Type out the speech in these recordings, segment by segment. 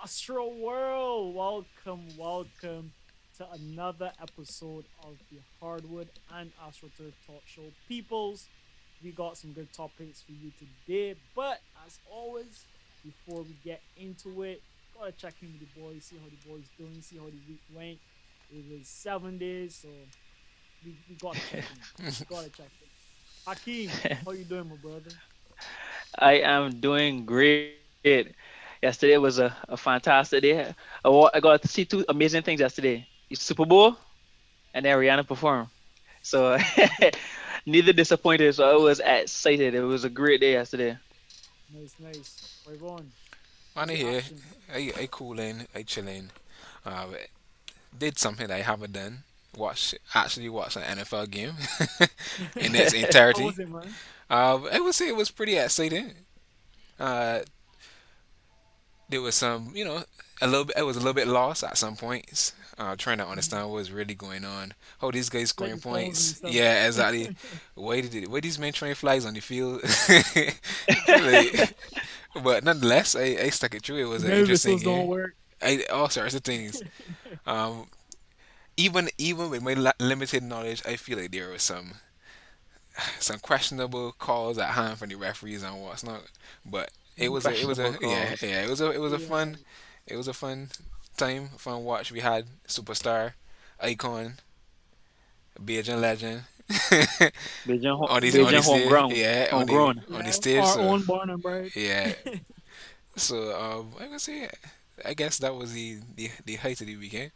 Astro World, welcome, welcome to another episode of the Hardwood and AstroTurf Talk Show. Peoples, we got some good topics for you today, but as always, before we get into it, gotta check in with the boys, see how the boys doing, see how the week went. It was 7 days, so we gotta check in. We gotta check in. Hakeem, how you doing, my brother? I am doing great. Yesterday was a fantastic day. I got to see two amazing things yesterday. The Super Bowl and then Rihanna perform. So neither disappointed. So I was excited. It was a great day yesterday. Nice, nice. Yvonne, On the here, action. I cooling, I chilling. Uh, did something that I haven't done. Watch an NFL game in its How entirety. was it, man? I would say it was pretty exciting. Uh, there was some, a little bit. I was a little bit lost at some points, trying to understand what was really going on. How these guys Like scoring the calls and points? stuff. Yeah, exactly. Why these men throwing flags on the field? Like, but nonetheless, I stuck it through. It was an Bell interesting whistles don't game. work. All sorts of things. Um, even with my limited knowledge, I feel like there was some questionable calls at hand from the referees and what's not. But Some it was questionable a calls. it was a Yeah. fun time, fun watch. We had superstar, icon, Bajan legend on the Beijing stage. homegrown. Yeah, Homegrown. on the Yeah. stage. Our So own born and bred. yeah, so I would say I guess that was the height of the weekend.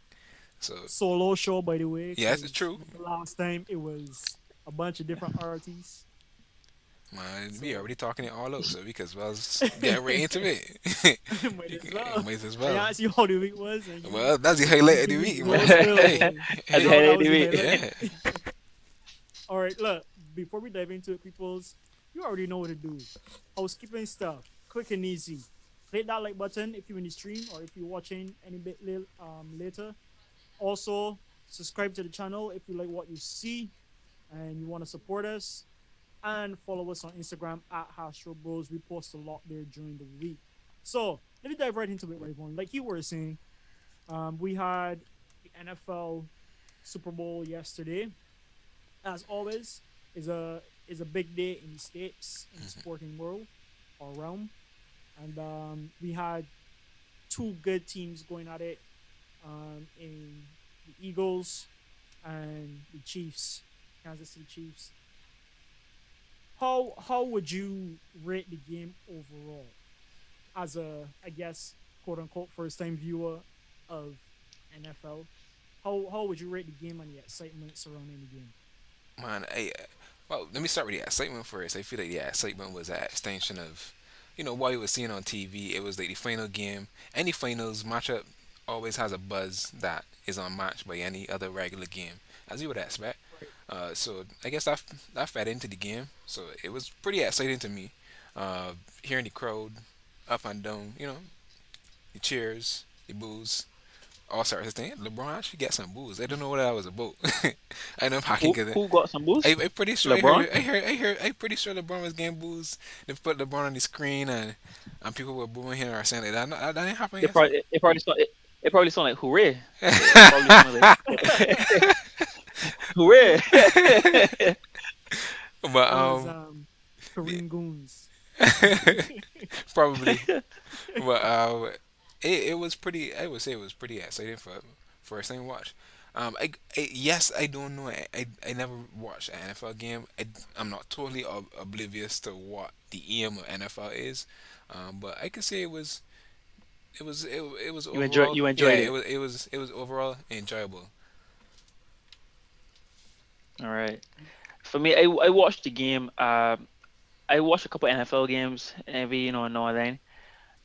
So Solo show, by the way, yeah, it's because true. the last time it was a bunch of different artists. Man, we So already talking it all out, so we could as well get right into it. might as well. Might as I well. asked you how the week was, and Well, that's the you highlight of the give me week, no man. spill. Hey, So At the hey, that head of was the the week. highlight. yeah. All right, look. Before we dive into it, peoples, you already know what to do. Housekeeping stuff, quick and easy. Hit that like button if you're in the stream or if you're watching any bit later. Also, subscribe to the channel if you like what you see and you want to support us. And follow us on Instagram at Hastro Bros. We post a lot there during the week. So let me dive right into it, right one. Like you were saying, we had the NFL Super Bowl yesterday. As always, is a big day in the states in the sporting world or realm, and we had two good teams going at it in the Eagles and the Chiefs, Kansas City Chiefs. How would you rate the game overall as a, I guess, quote unquote first time viewer of NFL? How would you rate the game and the excitement surrounding the game? Man, well, let me start with the excitement first. I feel like the excitement was an extension of, what you were seeing on TV. It was like the final game. Any finals matchup always has a buzz that is unmatched by any other regular game, as you would expect. Right. So I guess that fed into the game. So it was pretty exciting to me. Hearing the crowd up and down, the cheers, the boos, all sorts of things. LeBron actually get some boos. I don't know what that was about. I know I'm hacking Who because who got some boost? I'm pretty sure LeBron? I'm pretty sure LeBron was getting boos. They put LeBron on the screen and people were booing him or saying like that. No, that didn't happen yesterday. It probably sound like hooray. It probably sound like hooray. But That was Kareem Goons. probably. But it was pretty. I would say it was pretty exciting for a second watch. Yes, I don't know. I never watched an NFL game. I'm not totally oblivious to what the aim of NFL is. But I could say it was overall. You Yeah, enjoyed it. it was overall enjoyable. All right. For me, I watched the game. I watched a couple NFL games every now and then.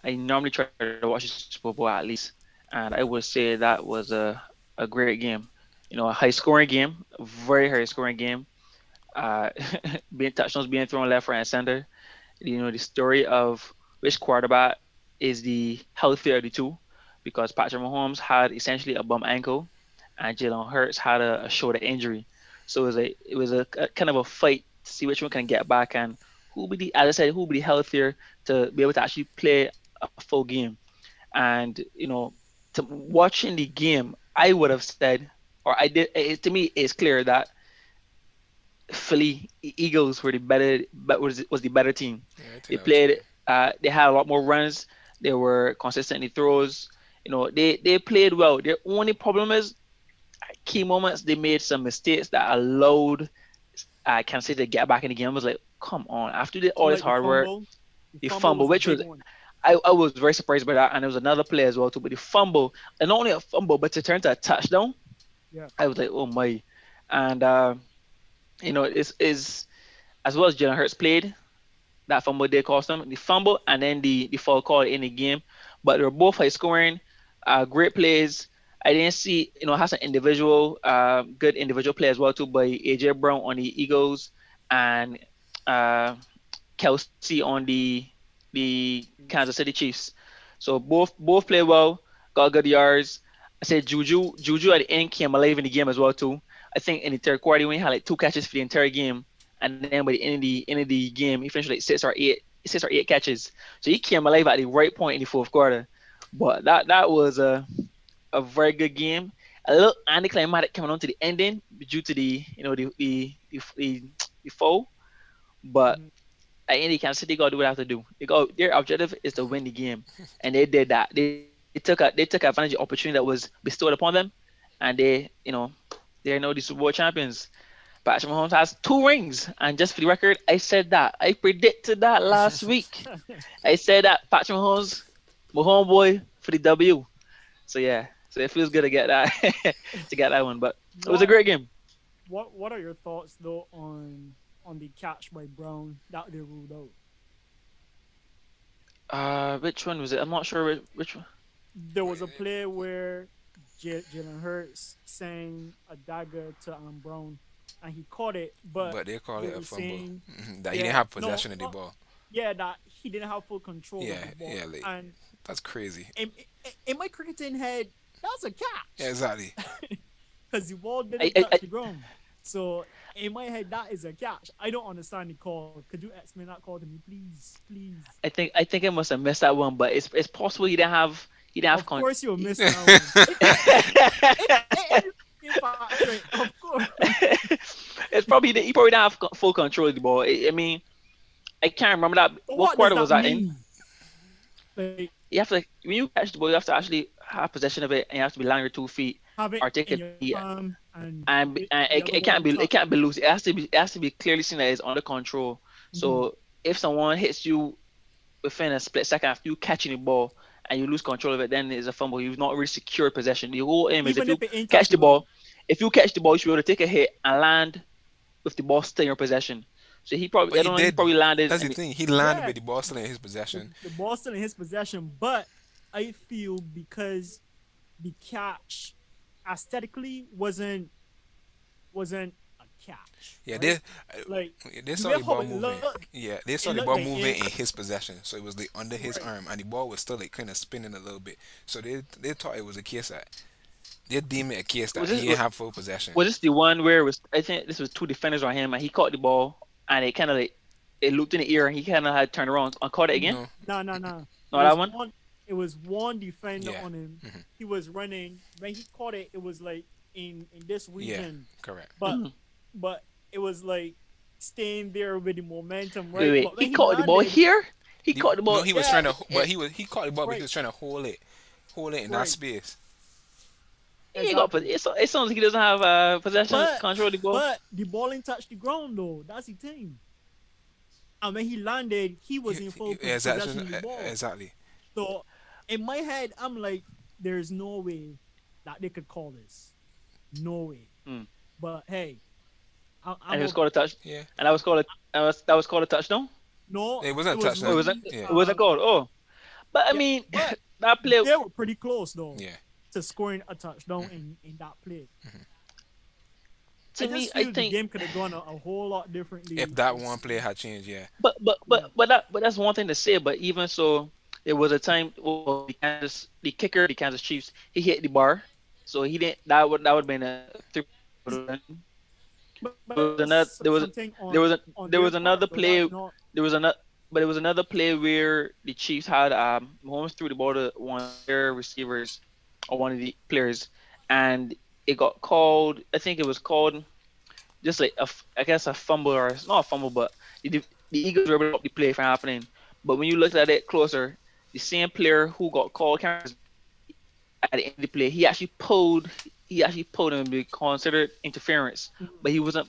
I normally try to watch the Super Bowl at least, and I would say that was a great game. A high scoring game, very high scoring game. Uh, being touchdowns being thrown left, right, and center. The story of which quarterback is the healthier of the two, because Patrick Mahomes had essentially a bum ankle, and Jalen Hurts had a shoulder injury. So it was a kind of a fight to see which one can get back and who be the, as I said, who be the healthier to be able to actually play a full game. And to watching the game, I would have said, or I did. To me, it's clear that Philly Eagles were the better, but was the better team. Yeah, I think They that was played. clear. They had a lot more runs. They were consistently throws. They played well. Their only problem is key moments. They made some mistakes that allowed Kansas City to get back in the game. I was like, come on! After So all this like hard work, the the fumble fumble, was a which big was one. I was very surprised by that, and there was another play as well too. But the fumble, and not only a fumble, but to turn to a touchdown, Yeah. I was like, oh my! And it's is as well as Jalen Hurts played, that fumble did cost them the fumble and then the foul call in the game. But they were both high scoring, great plays. I didn't see has an individual, good individual play as well too by AJ Brown on the Eagles and uh, Kelsey on the Kansas City Chiefs. So both play well, got good yards. I said Juju at the end came alive in the game as well too. I think in the third quarter when he had like two catches for the entire game, and then by the end of the game he finished like six or eight catches. So he came alive at the right point in the fourth quarter. But that was a very good game. A little anticlimactic coming on to the ending due to the foul, but Mhm. at any Kansas City got to do what they have to do. Their objective is to win the game, and they did that. They took advantage of the opportunity that was bestowed upon them, and they're now the Super Bowl champions. Patrick Mahomes has two rings, and just for the record, I said that. I predicted that last week. I said that Patrick Mahomes, my homeboy, for the W. So yeah, so it feels good to get that to get that one. But it was a what great game. what are your thoughts though on the catch by Brown that they ruled out? Which one was it? I'm not sure which one. There was a play where Jalen Hurts sang a dagger to Brown, and he caught it, but But they call they it a were fumble. saying, That he didn't yeah, have no, possession of the no, ball. yeah, that he didn't have full control of the Yeah, ball, yeah, like and that's crazy. in my cricketing head, that's a Yeah, catch exactly. because the ball I, didn't I, touch I the ground. So in my head, that is a catch. I don't understand the call. Could you explain that call to me, please? Please. I think I must have missed that one, but it's possible he didn't have Of course, you'll miss that Yeah, one. In fact, right, of course. it's probably he probably didn't have full control of the ball. I mean, I can't remember that. But What what does quarter was that that in? mean? Like, You have to when you catch the ball, you have to actually have possession of it, and you have to be landing your 2 feet have it or take in a your knee, palm and and the other one it tucked. can't be loose. It has to be clearly seen that it's under control. Mhm. So if someone hits you within a split second after you catching the ball and you lose control of it, then it's a fumble. You've not really secured possession. The whole aim is Even if it ain't catch touched the the ground. ball, if you catch the ball, you should be able to take a hit and land with the ball still in your possession. So but I he don't know, he did. probably landed That's the and thing. He landed Yeah, with the ball still in his possession. the ball's still in his possession, but I feel because the catch aesthetically wasn't a catch, Yeah, right? Like they the saw way the how ball it moving. looked, Yeah, they it saw the looked ball like moving it in his possession, so it was like under his right. arm, and the ball was still like kind of spinning a little bit. So they thought it was a case that they deemed it a case was that this he didn't have full possession. was this the one where it was I think this was two defenders on him and he caught the ball and it kind of like it looped in the ear and he kind of had turned around and caught it again. No, No, no, no. It Not that was one. one. It was one defender yeah, on him. hmm, He was running. When he caught it, it was like in this yeah, region, correct. but Mhm. but it was like staying there with the momentum, Wait, right? wait. But He when he caught the ball landed, here. He The, caught the no, ball. he was yeah, trying to, eh, but he caught the ball, but he right, was trying to hold it in that right, space. He ain't got. exactly. It sounds like he doesn't have possession But control of the ball. the ball ain't touched the ground though. That's the thing. And when he landed, he was in full Exactly, possession of the ball. exactly. So in my head, I'm like, there's no way that they could call this. No way. Mm. But hey, And I'm he was a called a touch. Yeah, And that was called a touchdown. no. it It wasn't a was Oh, it touchdown. wasn't. really Yeah, It wasn't called. Oh, but I yeah. mean, But that play. they were pretty close though yeah. to scoring a touchdown in that play. I To me, just I feel the think. game could have gone a whole lot If differently. that one It's, play had changed, yeah. yeah. But that's one thing to say. But even so, there was a time. Well, the kicker, the Kansas Chiefs, he hit the bar, so he didn't. That would have been a three. But There was another. something There was on there was their part another though. That's play. not There was another. but it was another play where the Chiefs had Mahomes threw the ball to one of their receivers or one of the players, and it got called. I think it was called just like I guess a fumble, or it's not a fumble, but the Eagles were able to stop the play from happening. But when you looked at it closer, the same player who got called, can't remember his name, at the end of the play, he actually pulled him and be considered interference, but he wasn't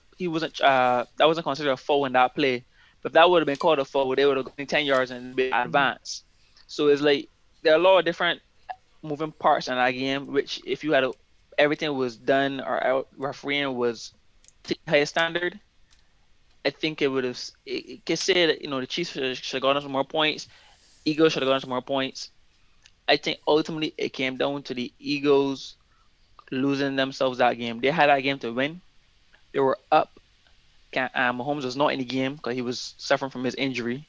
that wasn't considered a foul in that play. But if that would have been called a foul, they would have gone 10 yards and been Mhm. advanced. So it's like there are a lot of different moving parts in that game, which if you had everything was done or refereeing was to the highest standard, I think it would have. It can say that the Chiefs should have gotten some more points. Eagles should have gotten some more points. I think ultimately it came down to the Eagles losing themselves that game. They had that game to win. They were up. Mahomes was not in the game because he was suffering from his injury,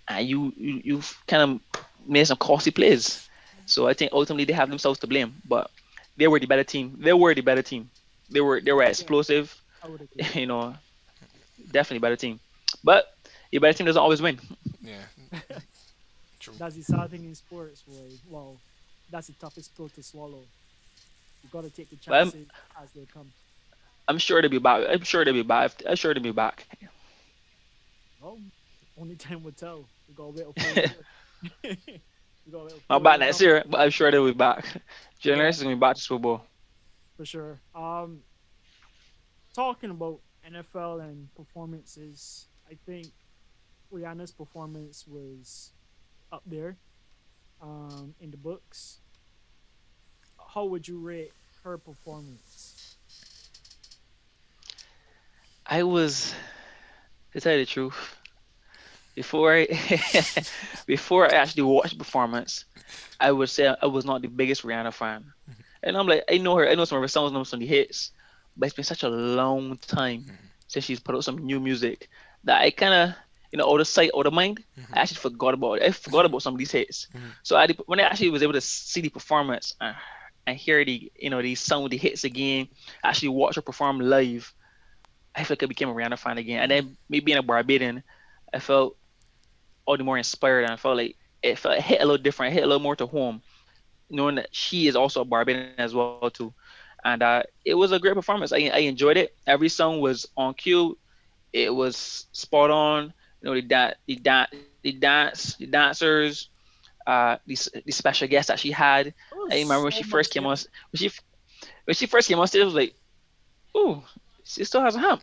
and you kind of made some costly plays. So I think ultimately they have themselves to blame. But they were the better team. They were the better team. They were Yeah, explosive. I would agree. You know, definitely better team. But your better team doesn't always win. Yeah, true. That's the sad thing in sports, boy. Well, that's the toughest pill to swallow. You got to take the But chances as they come. I'm sure they'll be back. I'm sure they'll be back. I'm sure they'll be back. Well, only time will tell. We got to wait a full year. We got to wait a Not full back year next now. year, but I'm sure they'll be back. Jalen Yeah, Hurts is gonna be back to Super Bowl. for sure. Talking about NFL and performances, I think Rihanna's performance was up there in the books. How would you rate her performance? I was, to tell you the truth, before I before I actually watched the performance, I would say I was not the biggest Rihanna fan. And I'm like, I know her, I know some of her songs, know some of the hits, but it's been such a long time since she's put out some new music that I kind of, out of sight, out of mind, I actually forgot about it. I forgot about some of these hits. So when I actually was able to see the performance and hear these some of the hits again, actually watch her perform live, I feel like I became a Rihanna fan again. And then me being a Barbadian, I felt all the more inspired, and I felt like it hit a little different, it hit a little more to home, knowing that she is also a Barbadian as well too. And it was a great performance. I enjoyed it. Every song was on cue. It was spot on. The dancers, the special guests that she had. There I was remember when so she first much came guess. on. When she first came on stage, I was like, "Ooh, she still has a hump."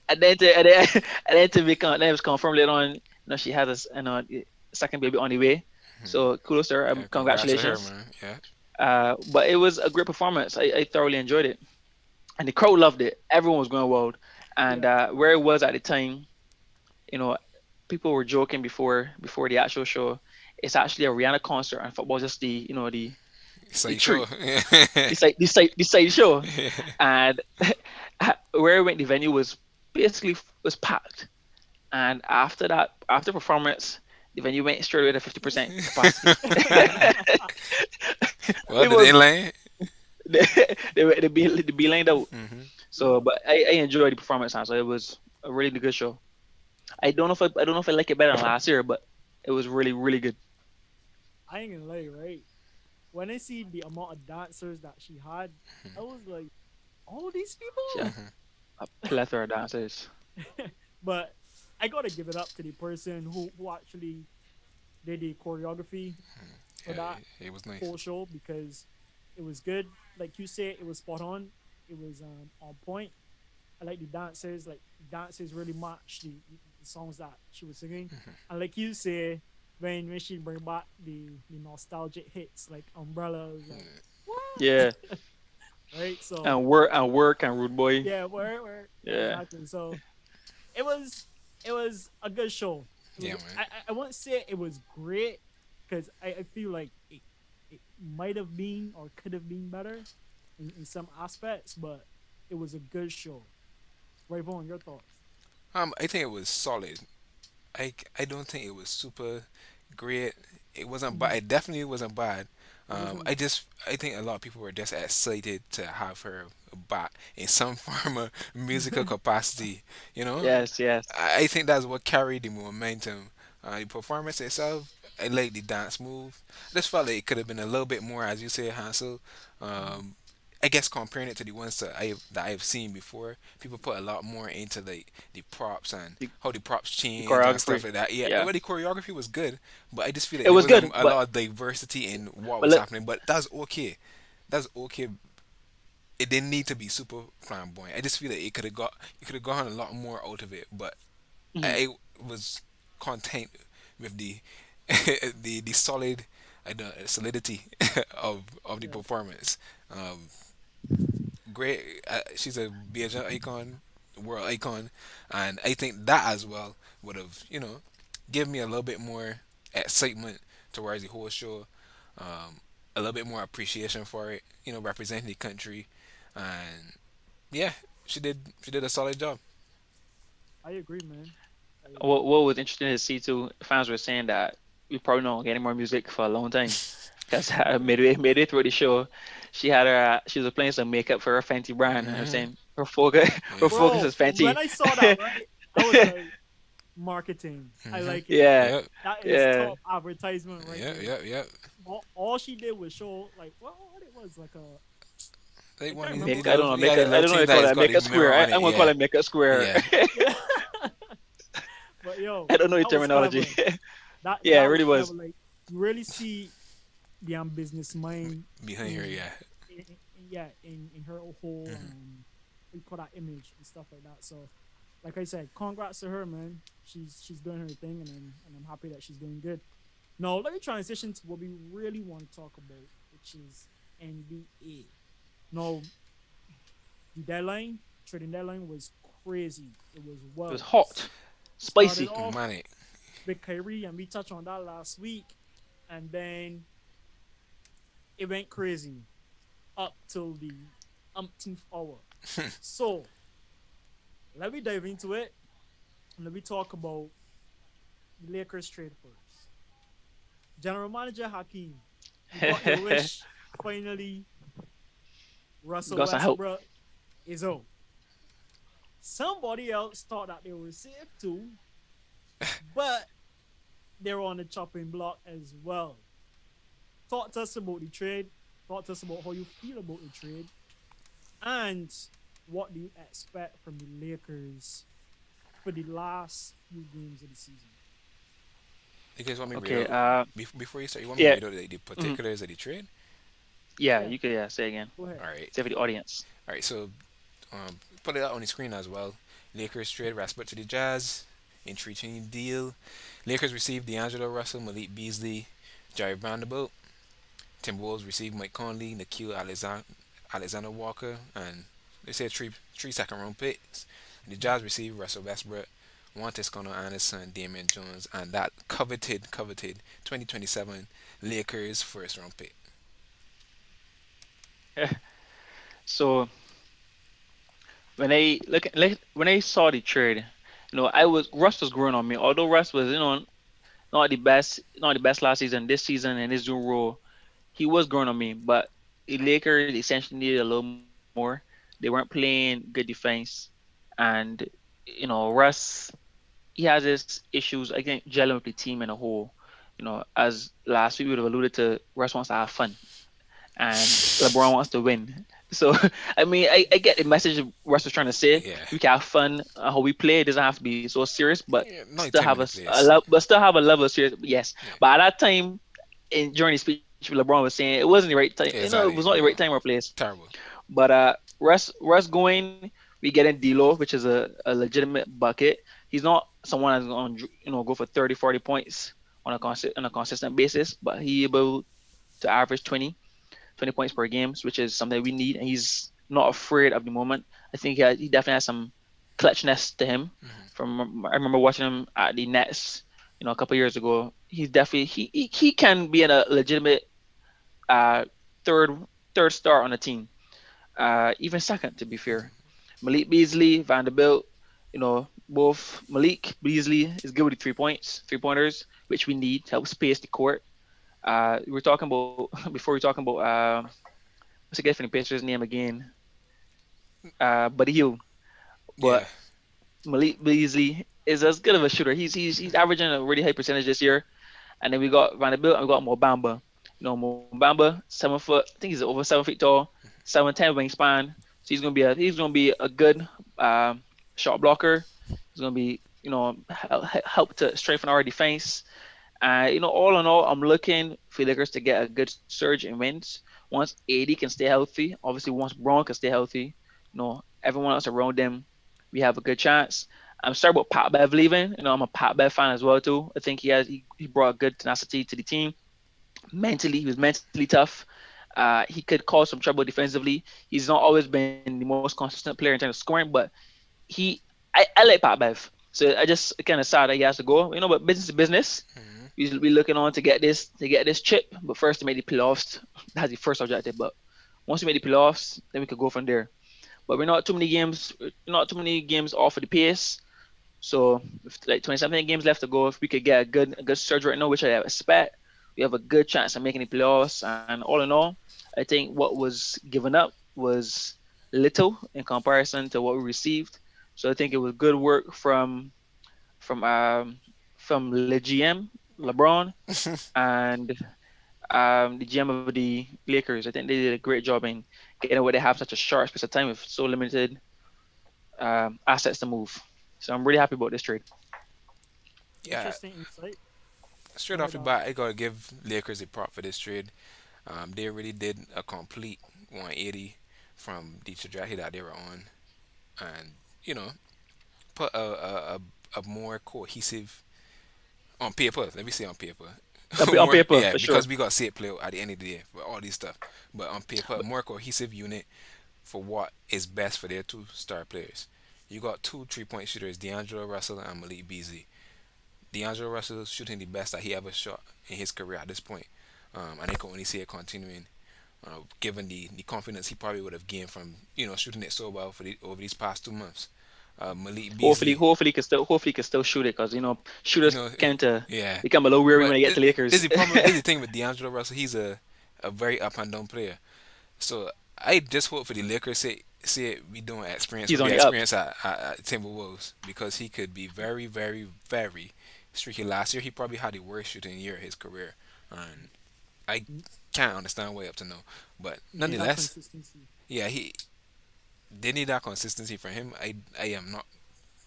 And then to become, then it was confirmed later on. She has a second baby on the way. So kudos to her. Yeah, congrats to her, Congratulations. man. Yeah. But it was a great performance. I thoroughly enjoyed it, and the crowd loved it. Everyone was going wild, and Yeah. where it was at the time, you know, people were joking before the actual show. It's actually a Rihanna concert, and football is just the Say sure. treat, the side show, Yeah. and where it went, the venue was packed, and after performance, the venue went straight away to 50% capacity. Well, did People they land? they be lined out. Hmm. So, but I enjoyed the performance, so it was a really good show. I don't know if I like it better than last year, but it was really good. I ain't gonna lie, right? When I see the amount of dancers that she had, I was like, all these She had people? a plethora of dancers. But I gotta give it up to the person who actually did the choreography for Yeah, that it was nice. whole show because it was good. Like you said, it was spot on. It was on point. I like the dancers. Like the dancers really matched the songs that she was singing. And like you say, when she bring back the nostalgic hits like Umbrella, I was like, Yeah, what? Right? So and work and Rude Boy. yeah, where Yeah, exactly. So it was it was a good show. It Yeah, was man. I won't say it was great because I feel like it might have been or could have been better in some aspects, but it was a good show. Right, Vaughn, your thoughts? I think it was solid. I don't think it was super great. It wasn't bad. Mhm. It definitely wasn't bad. It wasn't. I think a lot of people were just excited to have her back in some form of musical capacity. You know, Yes, yes. I think that's what carried the momentum. The performance itself, I like the dance move. I just felt like it could have been a little bit more, as you say, Hansel. Um, I guess comparing it to the ones that I've seen before, people put a lot more into like the props and The, how the props the change and stuff choreography. like that. Yeah, Yeah, well, the choreography was good, but I just feel like it there was was good, a lot of diversity in what but was look, happening. But that's okay. That's okay. It didn't need to be super flamboyant. I just feel like it could have gotten a lot more out of it, but mhm, I was content with the the solid solidity of the Yeah, performance. Um, Great, she's a major icon, world icon, and I think that as well would have give me a little bit more excitement towards the whole show, a little bit more appreciation for it. Representing the country, and yeah, she did a solid job. I agree, man. I agree. what was interesting to see too, fans were saying that we probably not gonna get any more music for a long time. Because midway through the show, she was applying some makeup for her Fenty brand, and I was Hmm. saying her focus her Yeah. focus Bro, is when Fenty. I saw that, right, I was like, marketing. I Hmm. like it. Yeah, Yep. That is yeah. top advertisement right Yep. there. Yep. Yep. All she did was show like what it was like a Like I one can't of remember the Make I what don't little, know, yeah, make the a I little don't know thing they that call has that got the makeup mirror square. on it. I'm gonna call Yeah. it makeup square. Yeah. yeah. But yo, I don't know the that was terminology. clever. That Yeah, it that was really clever. was. Like you really see the business mind Behind her, in, yeah. yeah in her whole what you call that image and stuff like that. So like I said, congrats to her, man. She's doing her thing, and I'm happy that she's doing good. Now let me transition to what we really want to talk about, which is NBA. Now the deadline, trading deadline was crazy. It was It was wild. hot, Started spicy. off Money. with Kyrie, and we touched on that last week, and then it went crazy up till the umpteenth hour. So let me dive into it, and let me talk about the Lakers trade first. General Manager Hakeem, you got your wish. Finally, Russell Got some help. Westbrook is out. Somebody else thought that they were safe too, but they're on the chopping block as well. Talk to us about the trade. Talk to us about how you feel about the trade, and what do you expect from the Lakers for the last few games of the season? You guys want me to read Okay. out before you start? You want me to Yeah. read out the Mhm. particulars of the trade? Yeah. Yeah, You could say again. go ahead. All right. Say for the audience. All right. So put it out on the screen as well. Lakers trade Rasputin to the Jazz. Intriguing deal. Lakers received D'Angelo Russell, Malik Beasley, Jerry Vanderbilt. Timberwolves received Mike Conley, Nikhil Alexander Walker, and they said three second round picks. The Jazz received Russell Westbrook, Juan Toscano Anderson, Damian Jones, and that coveted 2027 Lakers first round pick. So when I saw the trade, I was Russ was growing on me. Although Russ was not the best last season, this season in his new role, he was growing on me. But the Lakers essentially needed a little more. They weren't playing good defense, and Russ, he has his issues. I think gelling with the team in a whole. As last week we would have alluded to, Russ wants to have fun and LeBron wants to win. So I mean, I get the message Russ was trying to say. Yeah. We can have fun. How we play it doesn't have to be so serious, but Yeah, not still too have many players. still have a level of serious. Yes, Yeah. but at that time, during the speech, LeBron was saying it wasn't the right time. Yeah, It was exactly. not the right time or place. Terrible. But Russ going, we get in D'Lo, which is a legitimate bucket. He's not someone that's going to go for 30, 40 points on a consistent basis, but he able to average 20 points per game, which is something we need. And he's not afraid of the moment. I think he definitely has some clutchness to him. From I remember watching him at the Nets, a couple years ago. He's definitely he can be in a legitimate uh, third third star on the team, even second to be fair. Malik Beasley, Vanderbilt, both Malik Beasley is good with the 3 pointers, which we need to help space the court, We were talking about before we talking about what's the guy from the Pacers name again? Buddy Hield. Yeah, But Malik Beasley is as good of a shooter. He's averaging a really high percentage this year. And then we got Vanderbilt and we got Mobamba. Mobamba, 7 foot. I think he's over 7 feet tall, 7'10" wingspan. So he's gonna be a good shot blocker. He's gonna be help to strengthen our defense. All in all, I'm looking for Lakers to get a good surge in wins once AD can stay healthy. Obviously, once Braun can stay healthy, everyone else around them, we have a good chance. I'm sorry about Pat Bev leaving. I'm a Pat Bev fan as well too. I think he brought good tenacity to the team. Mentally, he was mentally tough. He could cause some trouble defensively. He's not always been the most consistent player in terms of scoring, but he I like Pat Bev. So I just kind of sad that he has to go. But business is business. We're looking on to get this chip, but first to make the playoffs. That's the first objective. But once we make the playoffs, then we could go from there. But we're not too many games off of the pace. So with like 20 something games left to go, if we could get a good surge right now, which I expect, we have a good chance of making the playoffs. And all in all, I think what was given up was little in comparison to what we received. So I think it was good work from from the GM LeBron and the GM of the Lakers. I think they did a great job in getting away. They have such a short space of time with so limited assets to move. So I'm really happy about this trade. yeah. Interesting insight. Go Straight off ahead, the Dom. bat, I gotta give Lakers a prop for this trade. They really did a complete 180 from the trajectory that they were on, and you know, put a more cohesive on paper. Let me say on paper. On More, paper, yeah, for sure. because we got to see it play out at the end of the day with all these stuff. But on paper, a But more cohesive unit for what is best for their two star players. You got two 3 point shooters, D'Angelo Russell and Malik Beasley. D'Angelo Russell is shooting the best that he ever shot in his career at this point. And I can only see it continuing, given the confidence he probably would have gained from shooting it so well over these past 2 months. Malik hopefully, Beasley, hopefully, he can still shoot it because you shooters know, tend to yeah. become a little weary when But they get to this is Lakers. the problem. This is the thing with D'Angelo Russell. He's a very up and down player. So I just hope for the Lakers see it we don't experience He's what on they the up. experience at Timberwolves because he could be very, very, very streaky. Last year he probably had the worst shooting year of his career, and I can't understand why up to now. But You need that nonetheless, consistency. yeah, they need that consistency from him. I am not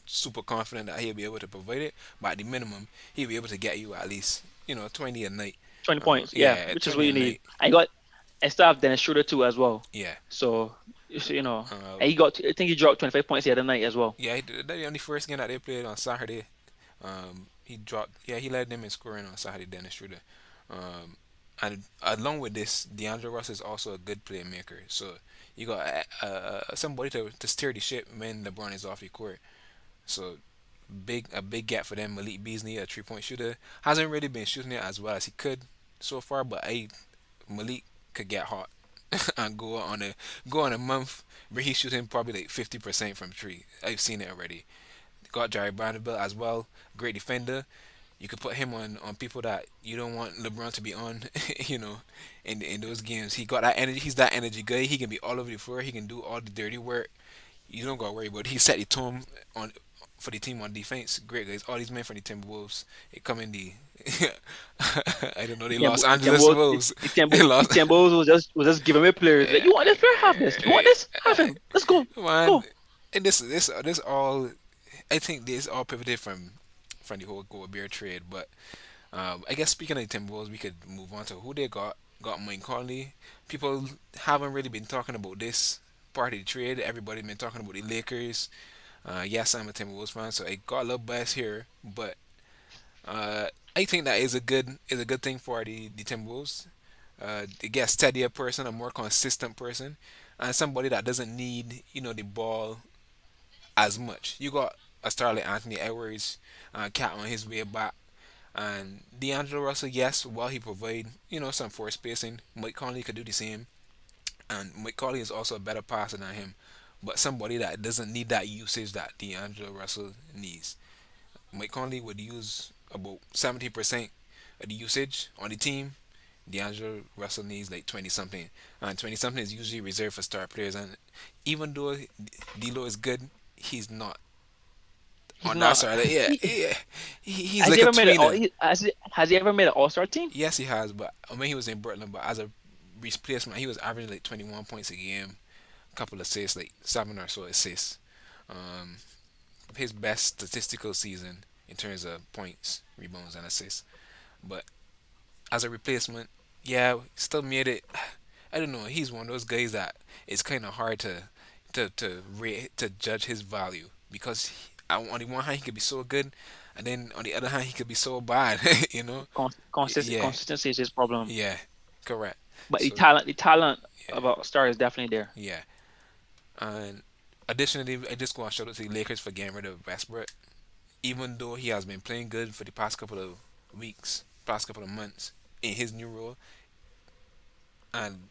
super confident that he'll be able to provide it, but at the minimum, he'll be able to get you at least 20 a night. 20 points, yeah, Yeah, which is what 20 you a need. night. I still have Dennis Schroeder too as well. Yeah. So Uh, and I think he dropped 25 points the other night as well. yeah, that the only first game that they played on Saturday. He dropped. Yeah, he led them in scoring on Saturday. Dennis Schroeder. Um, and along with this, DeAndre Russell is also a good playmaker. So you got somebody to steer the ship when LeBron is off the court. So a big gap for them. Malik Beasley, a 3 point shooter, hasn't really been shooting it as well as he could so far. But Malik could get hot and go on a month where he's shooting probably like 50% from three. I've seen it already. Got Jerry Vanderbilt as well, great defender. You could put him on people that you don't want LeBron to be on, you know, in those games. He got that energy. He's that energy guy. He can be all over the floor. He can do all the dirty work. You don't gotta worry about it. He set the tone on for the team on defense. Great guys. All these men from the Timberwolves, they come in the I don't know, the Los The Angeles Timberwolves, Wolves. the They lost. Timberwolves was just giving me players. Like, you want this player? Have this. You want this? Have him. Let's go. Man, Go. and this all, I think this all pivoted from the whole Gobert trade. But I guess speaking of the Timberwolves, we could move on to who they got. Got Mike Conley. People haven't really been talking about this part of the trade. Everybody been talking about the Lakers. Yes, I'm a Timberwolves fan, so I got a little bias here, but I think that is a good thing for the Timberwolves. They get a steadier person, a more consistent person, and somebody that doesn't need the ball as much. You got a star like Anthony Edwards, Cat on his way back, and D'Angelo Russell. Yes, while he provide some force spacing, Mike Conley could do the same, and Mike Conley is also a better passer than him, but somebody that doesn't need that usage that D'Angelo Russell needs. Mike Conley would use about 70% of the usage on the team, D'Angelo Russell needs like 20 something, and 20 something is usually reserved for star players. And even though D'Lo is good, he's not He's on that not. side. Like, yeah, yeah, he's Has like he a ever made it? tweener. Has he ever made an All Star team? Yes, he has, but I mean he was in Brooklyn, but as a replacement, he was averaging like 21 points a game, a couple of assists, like seven or so assists. Um, his best statistical season in terms of points, rebounds, and assists. But as a replacement, yeah, still made it. I don't know. He's one of those guys that it's kind of hard to judge his value because on the one hand he could be so good, and then on the other hand he could be so bad. You know? Yeah, Consistency is his problem. yeah, correct. But So the talent yeah, about Star is definitely there. yeah. And additionally, I just want to shout out to the Lakers for getting rid of Westbrook, even though he has been playing good for the past couple of weeks, past couple of months in his new role. And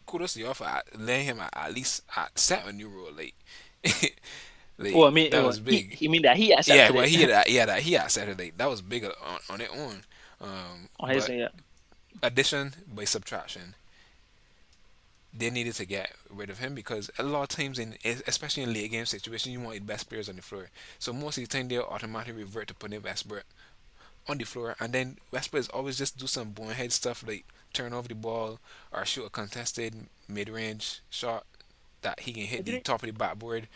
kudos to y'all for letting him at least accept a new role. Like, like Well, I mean, that was big. he mean that he Yeah, accepted well, it that he accepted. Like that was big on its own. on his But yeah. addition by subtraction, they needed to get rid of him because a lot of times especially in late game situations, you want the best players on the floor. So most of the time they'll automatically revert to putting Westbrook on the floor, and then Westbrook is always just do some bonehead stuff like turn over the ball or shoot a contested mid-range shot that he can I hit the think top of the backboard,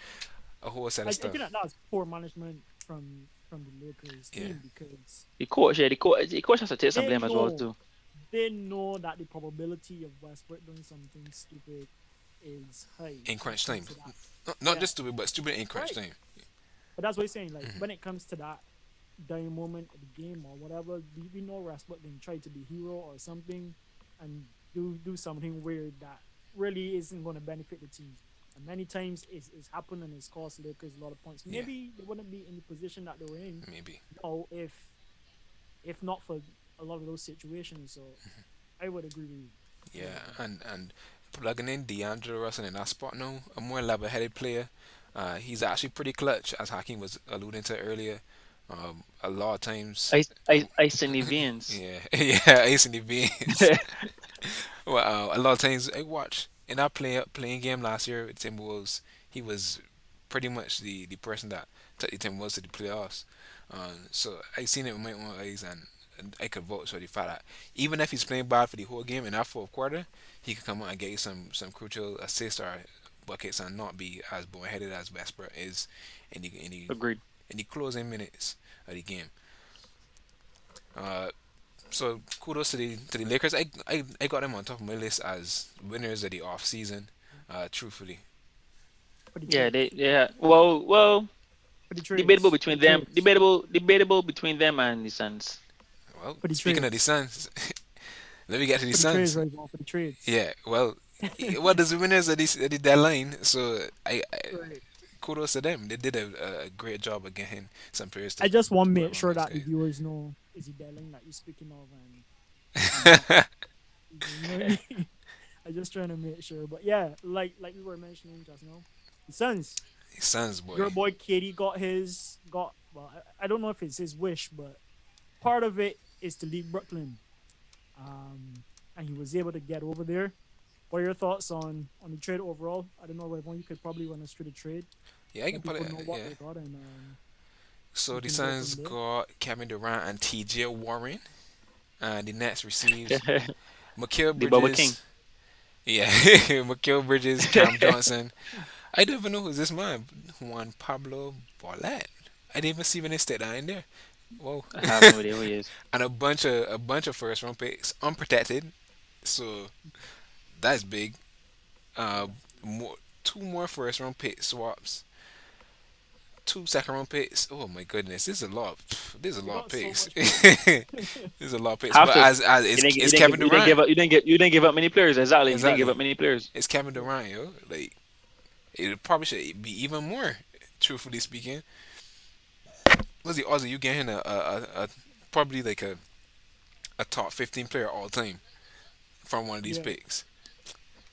a whole set of I think stuff. that was poor management from the Lakers Yeah, team because The coach has to take some they blame as well know too. they know that the probability of Westbrook doing something stupid is high in when it crunch comes time, to that. not Yeah, just stupid, but stupid in crunch right. time. But that's what he's saying. Like Hmm. when it comes to that dying moment of the game or whatever, we know Westbrook can try to be hero or something and do something weird that really isn't going to benefit the team. And many times it's happened and it's cost Lakers a lot of points. Yeah, Maybe they wouldn't be in the position that they were in, maybe. if not for a lot of those situations. So I would agree with you. I would Yeah, agree. and plugging in D'Angelo Russell in that spot now, a more level-headed player. He's actually pretty clutch, as Hakeem was alluding to earlier. A lot of times, Ice in the veins. yeah, yeah, ace in the veins. Well, a lot of times I watch in that playing game last year with Timberwolves, he was pretty much the person that took the Timberwolves to the playoffs. So I seen it with my own eyes, and I could vote for the fact that even if he's playing bad for the whole game in that fourth quarter, he could come out and get you some crucial assists or buckets and not be as boneheaded as Westbrook is in Agreed. the closing minutes of the game. Uh, so kudos to the Lakers. I got them on top of my list as winners of the off season. Truthfully, For the Yeah, trades, well, for the trades, for the trades, debatable between them and the Suns. well, for the speaking of the trades, Suns, let me get to the for the trades, Suns. right? For the trades. Yeah, well, what is the winners of the deadline? So Right. kudos to them. They did a great job of getting some players I to just want to put make around sure these that the guys. viewers know is it Darling that you're speaking of, and not you know what I mean? I just trying to make sure. But yeah, like we were mentioning just now, the Suns. The Suns, Your boy. boy Katie got well. I don't know if it's his wish, but part of it is to leave Brooklyn. And he was able to get over there. What are your thoughts on the trade overall? I don't know, Ravon, you could probably run us through the trade. Yeah, I can Let put people it. know what Yeah. they got, and So we the can go from Suns there. got Kevin Durant and T.J. Warren. The Nets receives The Mikal Bubba King. Bridges. Yeah, Mikal Bridges, Cam Johnson. I don't even know who's this man. Juan Pablo Borlat. I didn't even see when they stat down in there. Whoa. I have no idea who he is. And a bunch of first round picks unprotected. So that's big. Uh, Yeah, more two more first round pick swaps. Two second round picks. Oh my goodness, this is a lot. This is a they lot of got so picks. much picks. This is a lot of picks. Have But to. as it's Kevin You didn't Durant. give up. You didn't give up many players. Exactly. You didn't give up Exactly. many players. It's Kevin Yeah, Durant, yo. Like it probably should be even more. Truthfully speaking, what's the odds of you getting a probably like a top 15 player all time from one of these yeah. picks?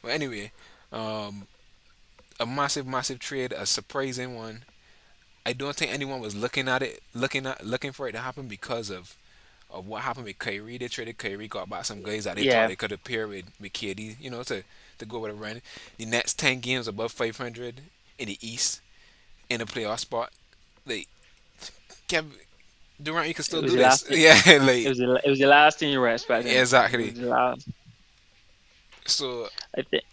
But anyway, um, a massive trade, a surprising one. I don't think anyone was looking for it to happen because of of what happened with Kyrie. They traded Kyrie, got back some guys that they thought Yeah, they could have paired with KD, to go with a run. The next 10 games above 500 in the East in a playoff spot. Like, Kev, Durant, you can it still was do the this. last thing. Yeah, It like, was it was the last thing you were expecting. It was exactly. the last. So, I think.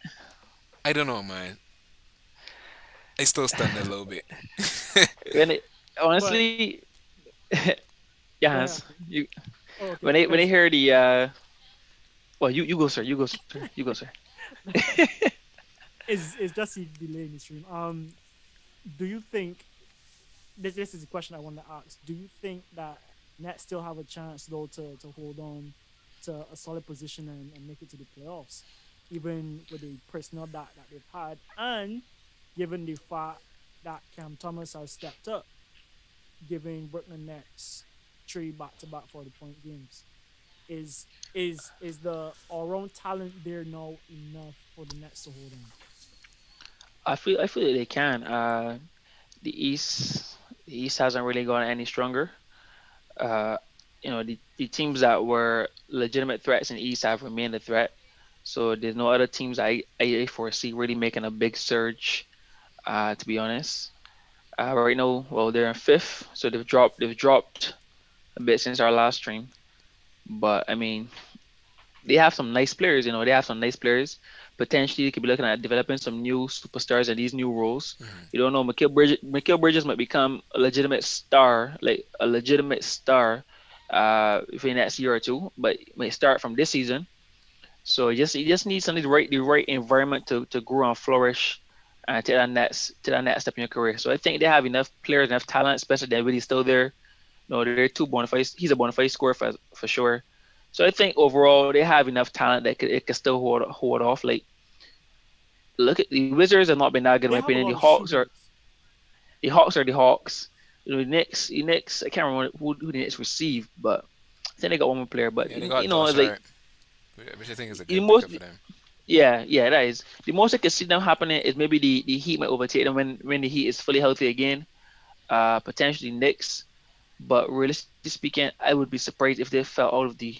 I don't know, man. I still stunned a little bit. When it But honestly, go yes, ahead. you Oh, okay, when they because hear the well, you go, sir. You go, sir. You go, sir. is just a delay in the stream. Do you think this is a question I want to ask? Do you think that Nets still have a chance though to hold on to a solid position and make it to the playoffs, even with the personnel that they've had, and given the fact that Cam Thomas has stepped up, giving Brooklyn Nets three back-to-back 40-point games? Is the all-round talent there now enough for the Nets to hold on? I feel that they can. The East the East hasn't really gotten any stronger. Uh, the teams that were legitimate threats in the East have remained a threat. So there's no other teams I foresee really making a big surge. To be honest, right now, well, they're in fifth, so they've dropped a bit since our last stream. But I mean, they have some nice players. They have some nice players. Potentially, they could be looking at developing some new superstars in these new roles. You don't know. Mikal Bridges might become a legitimate star, like a legitimate star, within the next year or two. But it might start from this season. So you just need something the right environment to grow and flourish, and take that next step in your career. So I think they have enough players, enough talent, especially that really still there. No, they're two bona fide. He's a bona fide scorer for sure. So I think overall they have enough talent that it could still hold off. Like, look at the Wizards have not been that good in my They have a opinion. lot of shooters. The Hawks. The Knicks. I can't remember who the Knicks received, but I think they got one more player. But Yeah, they got it's Josh like Hart, which I think is a the good most. pickup for them. Yeah, that is the most I can see them happening is maybe the Heat might overtake them when the Heat is fully healthy again. Potentially Knicks, but realistically speaking, I would be surprised if they fell out of the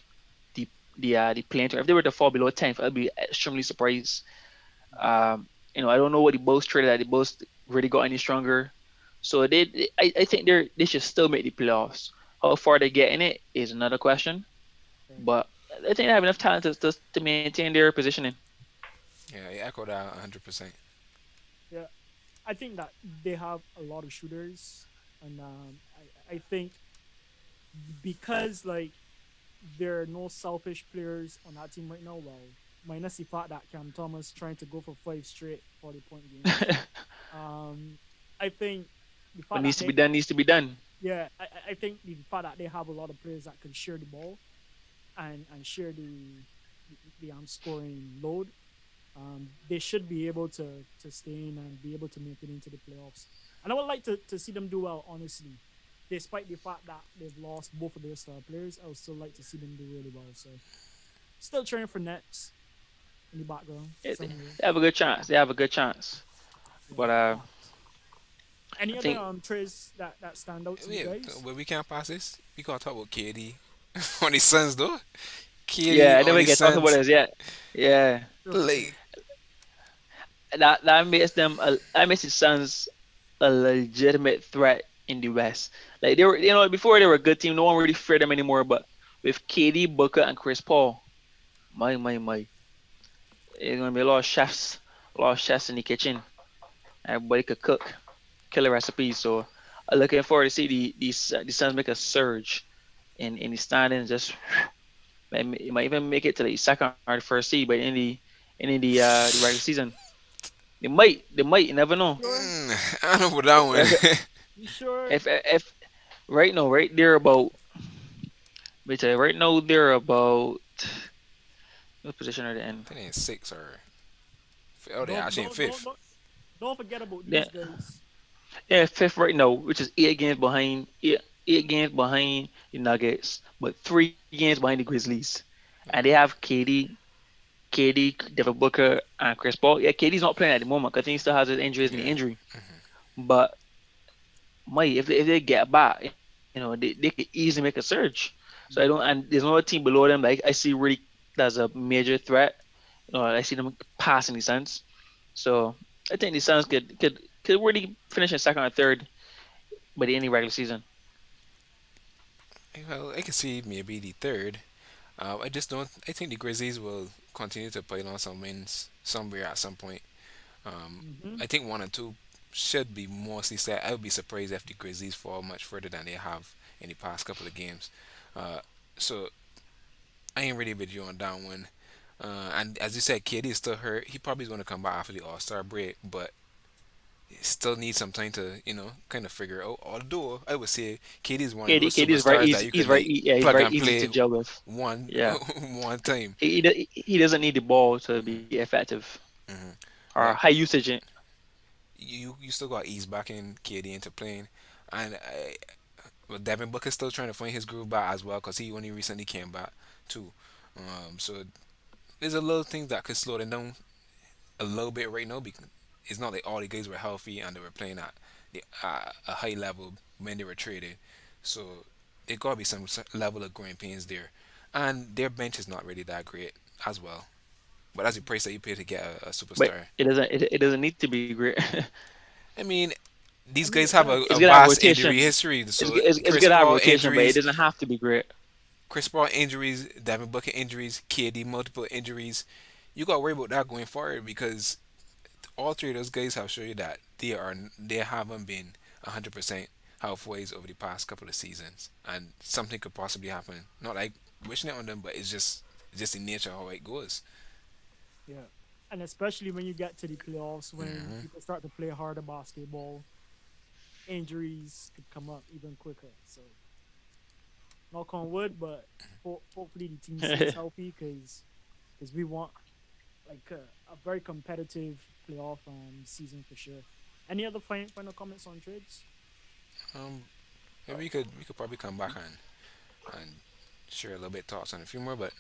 the playing tournament. If they were to fall below 10th, I'd be extremely surprised. I don't know what the Bulls traded that the Bulls really got any stronger. So I think they should still make the playoffs. How far they get in it is another question, Right. but I think they have enough talent to maintain their positioning. Yeah, I echo that 100%. Yeah, I think that they have a lot of shooters, and I think because like there are no selfish players on that team right now. Well, minus the fact that Cam Thomas trying to go for five straight 40-point games. Um, I think the What fact needs that to be done needs to be done. yeah, I think the fact that they have a lot of players that can share the ball and share the scoring load, they should be able to stay in and be able to make it into the playoffs. And I would like to see them do well, honestly. Despite the fact that they've lost both of their star players, I would still like to see them do really well. So, still cheering for Nets in the background They somewhere. have a good chance. They have a good chance. Yeah, But facts. Any I other think trades that stand out to you Yeah, guys? but we can't pass this. We gotta talk about KD on his sons though. KD yeah, I on never his get talking about sons. this yet. Yeah, Sure, for sure. Like, that makes the Suns a legitimate threat in the West. Like they were, before they were a good team. No one really feared them anymore. But with KD, Booker, and Chris Paul, my, it's gonna be a lot of chefs in the kitchen. Everybody could cook killer recipes. So I'm looking forward to see the Suns make a surge in the standings. Just might even make it to the second or the first seed by the regular season. They might. You never know. Sure, I don't know about that If one. you sure? if right now, right they're about. Let me tell you, right now they're about. What position are they in? That ain't six or oh, they Don't actually in don't don't fifth. don't, don't forget about Yeah, these guys. yeah, fifth right now, which is eight games behind the Nuggets, but 3 games behind the Grizzlies, and they have KD, Devin Booker, and Chris Paul. Yeah, KD's not playing at the moment because he still has his injuries in the Yeah. injury. But might if they get back, they could easily make a surge. So I don't, and there's no team below them like I see really that's a major threat. I see them pass in the sense. So I think the Suns could really finish in second or third by the end of the regular season. Well, I can see maybe the third. I just don't. I think the Grizzlies will continue to pile on some wins somewhere at some point. Mm-hmm. I think one or two should be mostly set. I would be surprised if the Grizzlies fall much further than they have in the past couple of games. Uh, so I ain't really with you on that one. And as you said, KD is still hurt. He probably is going to come back after the All Star break, but he still needs some time to, kind of figure out. Although I would say KD is one of those KD is very superstars that easy. you He's could very like yeah. He's plug very and easy to play gel with. one Yeah. one time. He doesn't need the ball to be effective hmm or But high usage. you still got ease back in KD into playing, and well, Devin Booker's still trying to find his groove back as well because he only recently came back too. So there's a little things that could slow them down a little bit right now because it's not like all the guys were healthy and they were playing at a high level when they were traded. So there gotta be some level of growing pains there, and their bench is not really that great as well. But that's the price that you pay to get a But superstar. it doesn't need to be great. I mean, I these mean, guys it have does. It's a good to have vast injury rotation. history. So It's good to have rotation, but it doesn't have to be great. Chris Paul injuries, Devin Booker injuries, KD multiple injuries. You got to worry about that going forward because all three of those guys have shown you that they haven't been 100% health-wise over the past couple of seasons, and something could possibly happen. Not like wishing it on them, but it's just the nature of how it goes. Yeah. And especially when you get to the playoffs, when hmm people start to play harder basketball, injuries could come up even quicker. So, knock on wood, but hopefully the team stays healthy because we want like a very competitive playoff season for sure. Any other final comments on trades? Um, maybe we could probably come back and share a little bit thoughts on a few more, but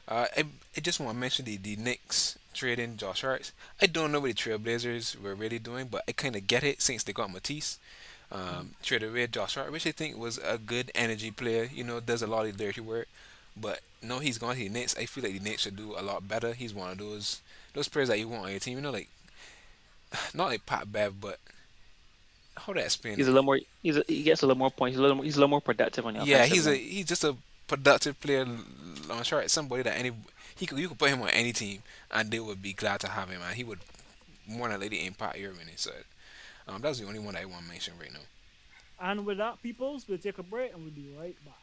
I just want to mention the Knicks trading Josh Hart. I don't know what the Trailblazers were really doing, but I kind of get it since they got Matisse. Mhm. Traded away Josh Hart, which I think was a good energy player. Does a lot of dirty work. But no, he's gone to the Knicks. I feel like the Knicks should do a lot better. He's one of those players that you want on your team. Like not like Pat Bev, but how to explain He's a it? little more. He gets a little more points. He's a little more productive on the Yeah, offensive he's a end. he's just a productive player on short. Somebody that you could put him on any team and they would be glad to have him, and he would more than likely impact your winning. So that's the only one I want to mention right now. And with that, peoples, we'll take a break and we'll be right back.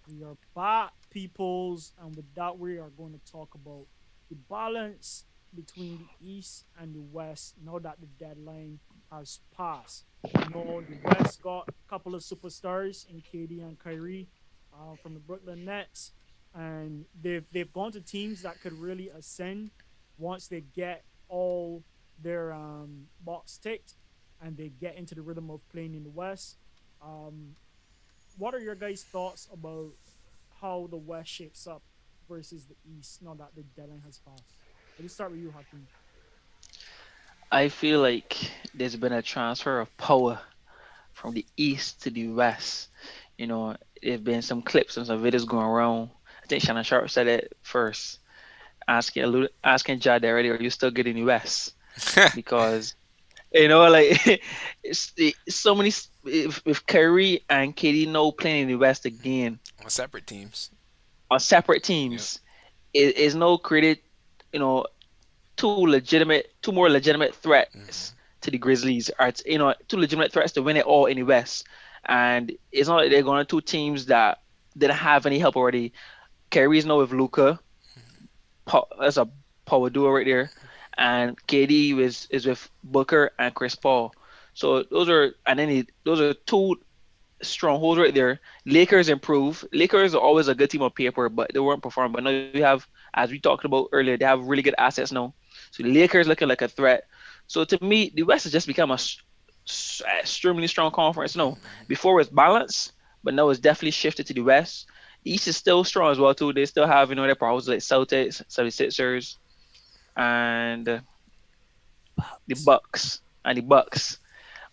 We are back, peoples, and with that, we are going to talk about the balance between the East and the West now that the deadline has passed. We know the West got a couple of superstars in KD and Kyrie from the Brooklyn Nets, and they've gone to teams that could really ascend once they get all their box ticked and they get into the rhythm of playing in the West. Um, what are your guys' thoughts about how the West shapes up versus the East now that the deadline has passed? Let's start with you, Hakeem. I feel like there's been a transfer of power from the East to the West. There've been some clips and some videos going around. I think Shannon Sharp said it first, asking Jad already, are you still good in the West? Because like it's so many with Curry and KD no playing in the West again On separate teams. on separate Yep. teams. It is no credit, you know, two more legitimate threats hmm to the Grizzlies are two legitimate threats to win it all in the West. And it's not like they're going to two teams that didn't have any help already. Curry's now with Luca. That's a power duo right there. And KD is with Booker and Chris Paul. So those are two strongholds right there. Lakers improve. Lakers are always a good team on paper, but they weren't performing. But now you have, as we talked about earlier, they have really good assets now. So the Lakers looking like a threat. So to me, the West has just become extremely strong conference. No, before it was balanced, but now it's definitely shifted to the West. The East is still strong as well too. They still have their problems like Celtics, 76ers, and the Bucks. Bucks, and the Bucks.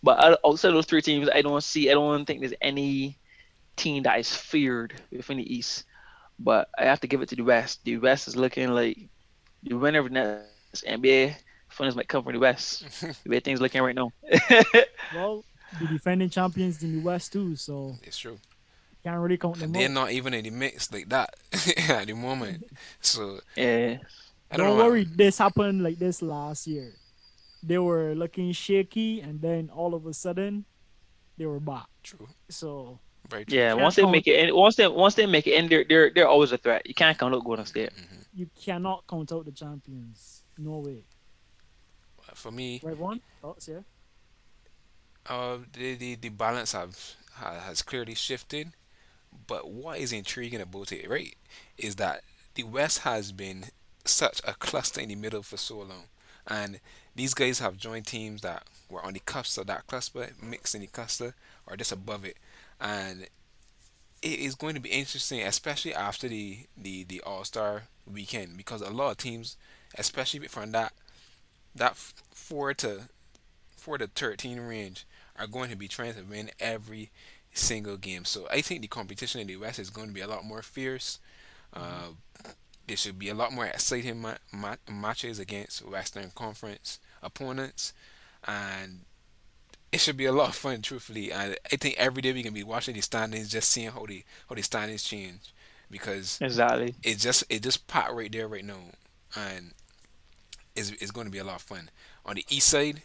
But outside of those three teams, I don't think there's any team that is feared within the East. But I have to give it to the West. The West is looking like the winner of the next NBA finals might come from the West. The way things looking right now. Well, the defending champions in the West too, so It's true. can't really count And them they're out. not even in the mix like that at the moment. So Yeah, I don't know Don't what. worry, this happened like this last year. They were looking shaky, and then all of a sudden they were back. True. So Very true. yeah. Once can't they make count. it, in, once they make it in, they're always a threat. You can't count out Golden State You cannot count out the champions. No way. For me, Right one thoughts? Yeah. the balance has clearly shifted. But what is intriguing about it, right, is that the West has been such a cluster in the middle for so long, and these guys have joined teams that were on the cusp of that cluster, mixed in the cluster, or just above it, and it is going to be interesting, especially after the All Star weekend, because a lot of teams, especially from that 4 to 13 range, are going to be trying to win every single game. So I think the competition in the West is going to be a lot more fierce. Mhm. Uh, there should be a lot more exciting matches against Western Conference opponents, and it should be a lot of fun, truthfully. And I think every day we can be watching the standings, just seeing how the standings change, because exactly. it just packed right there right now, and it's going to be a lot of fun. On the East side,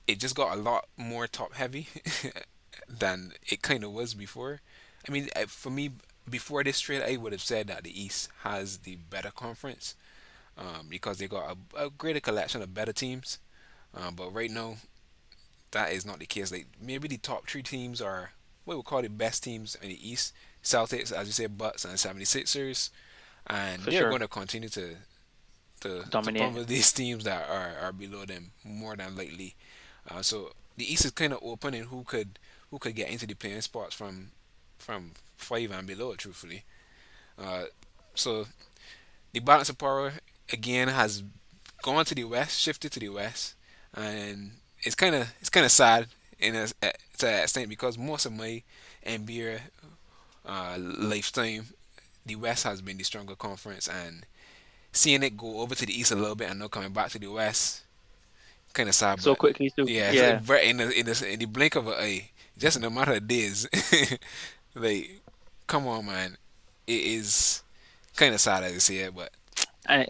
it just got a lot more top heavy than it kind of was before. I mean, for me, before this trade, I would have said that the East has the better conference, because they got a greater collection of better teams. But right now, that is not the case. Like, maybe the top three teams are what we call the best teams in the East: Celtics, as you said, Bucks, and 76ers, and For they're sure. going to continue to Dominate. pummel these teams that are below them more than likely. So the East is kind of open, and who could get into the playing spots from 5 and below, truthfully. Uh, so the balance of power again has gone to the West, shifted to the West, and it's kind of sad to an extent, because most of my NBA lifetime, the West has been the stronger conference, and seeing it go over to the East a little bit and not coming back to the West, kind of sad. So But quickly too. yeah, it's like Yeah. in the blink of an eye, just in a matter of days. Like, come on, man, it is kind of sad as I say it, but And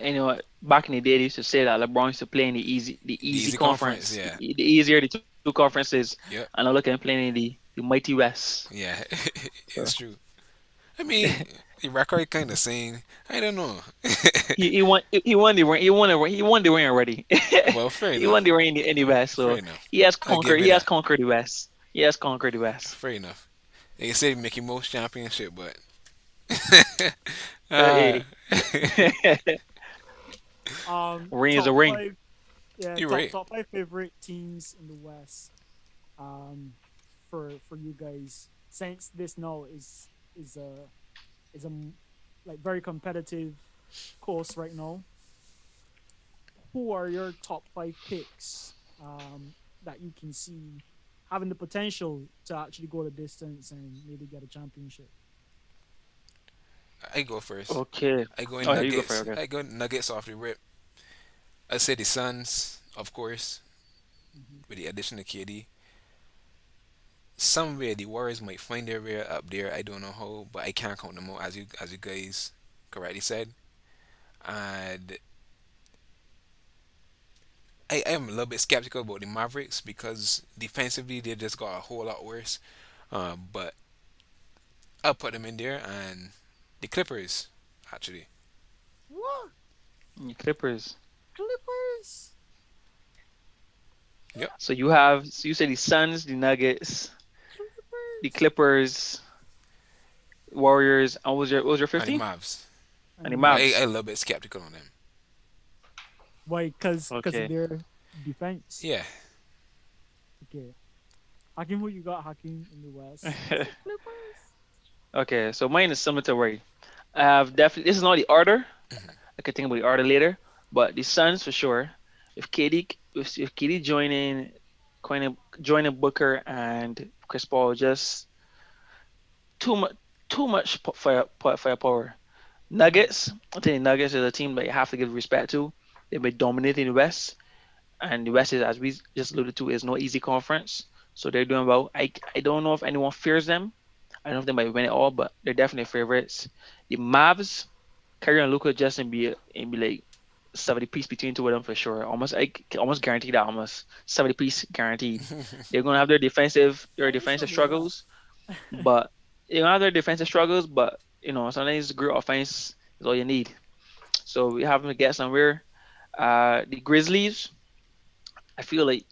you know what? Back in the day, they used to say that LeBron used to play in the the easy easy conference, conference, yeah, the easier the two conferences, yep, and I look at him playing in the mighty West. yeah, So it's true. I mean, the record kind of saying, I don't know. he won the ring already. Well, fair He won enough, the ring in the West, fair so enough. I give he it has that. conquered the West. He has conquered the West. Fair enough. They say Mickey Mouse Championship, but uh, Hey, ring is a Top ring. five. Yeah, you're top right. top five favorite teams in the West. Um, for you guys, since this now is a like very competitive course right now. Who are your top five picks? That you can see having the potential to actually go the distance and maybe get a championship. I go first. Okay. I go Oh in yeah, you go for it. Nuggets. Okay. I go Nuggets off the rip. I say the Suns, of course, Hmm. with the addition of KD. Somewhere the Warriors might find their way up there. I don't know how, but I can't count them out, as you guys correctly said. And I am a little bit skeptical about the Mavericks, because defensively they just got a whole lot worse. But I'll put them in there, and the Clippers, actually. What? Clippers. Clippers? Yep. So you say the Suns, the Nuggets, the Clippers? Clippers, Warriors, and what was your And the 50? Mavs. And the And But Mavs. I Mavs. a little bit skeptical on them. Why? Cause of Okay. their defense. Yeah. Okay. Hakim, who you got? Hakim in the West. Clippers. Okay, so mine is similar to Ray. I have definitely this is not the order. Mhm. I could think about the order later, but the Suns for sure. If KD joining Booker and Chris Paul, just too much firepower. Mhm. Nuggets, I think the Nuggets is a team that you have to give respect to. They've been dominating the West, and the West is, as we just alluded to, is no easy conference. So they're doing well. I don't know if anyone fears them. I don't know if they might win it all, but they're definitely favorites. The Mavs, Kyrie and Luka, just and be like 70 piece between two of them for sure. Almost I can almost guarantee that, almost 70 piece guaranteed. They're gonna have their Hey, it's defensive not me that. struggles, but they're gonna have their defensive struggles, but sometimes great offense is all you need. So we have to get somewhere. The Grizzlies, I feel like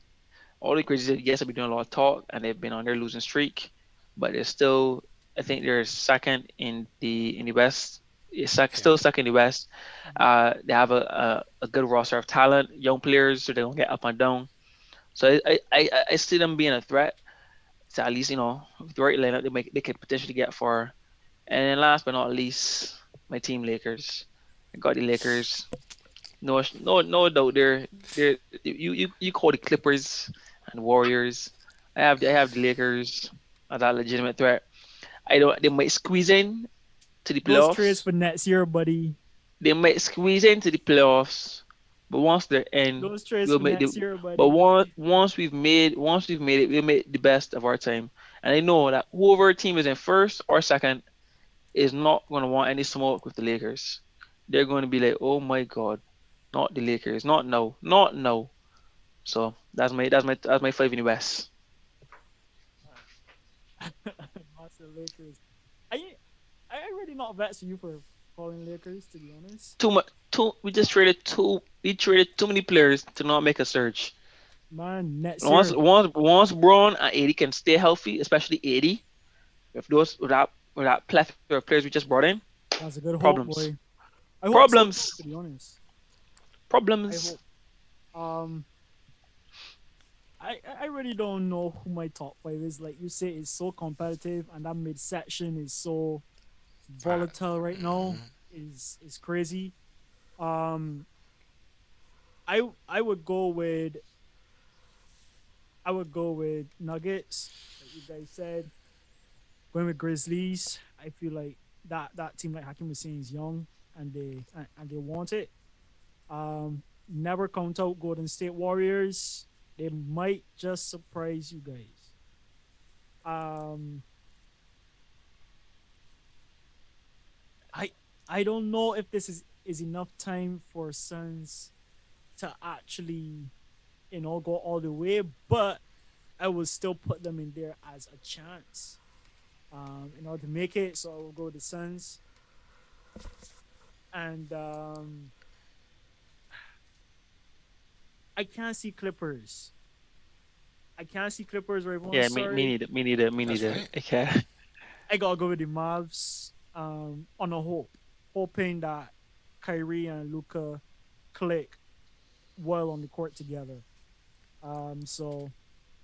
all the Grizzlies, yes, have been doing a lot of talk and they've been on their losing streak, but they're still, I think they're second in the West. Yeah. Still second in the West. Mhm. They have a good roster of talent, young players, so they don't get up and down. So I see them being a threat. So at least with the right lineup, they could potentially get far. And then last but not least, my team Lakers. I got the Lakers. No doubt. You call the Clippers and Warriors. I have the Lakers as a legitimate threat. I don't. They might squeeze in to the Those trades playoffs. for next year, buddy. They might squeeze into the playoffs, but once they're in, Those trades we'll for make the. next year, But buddy. once we've made it, we'll make the best of our time. And I know that whoever team is in first or second is not going to want any smoke with the Lakers. They're going to be like, oh my god, not the Lakers, not no, not no. So that's my five in the West. Master Lakers. I I already not vexed you for calling Lakers, to be honest. Too much. We traded too many players to not make a surge. Man, next Once year, once once Braun and 80 can stay healthy, especially 80, with that plethora of players we just brought in, that's a good hope, problems, boy. I hope so too, problems, to be honest. I problems. hope. Um, I really don't know who my top five is. Like you say, it's so competitive, and that mid section is so Uh, volatile right now. Is crazy. Um, I would go with Nuggets, like you guys said. Going with Grizzlies, I feel like that team, like Hakim was saying, is young and they want it. Never count out Golden State Warriors. They might just surprise you guys. Um, I I don't know if this is enough time for Suns to actually go all the way, but I will still put them in there as a chance. In order to make it, so I will go with the Suns, and I can't see Clippers. I can't see Clippers, Ravon. Yeah, me Sorry, neither, me neither, me that's neither. fine. Okay. I gotta go with the Mavs. On a hope, hoping that Kyrie and Luca click well on the court together. So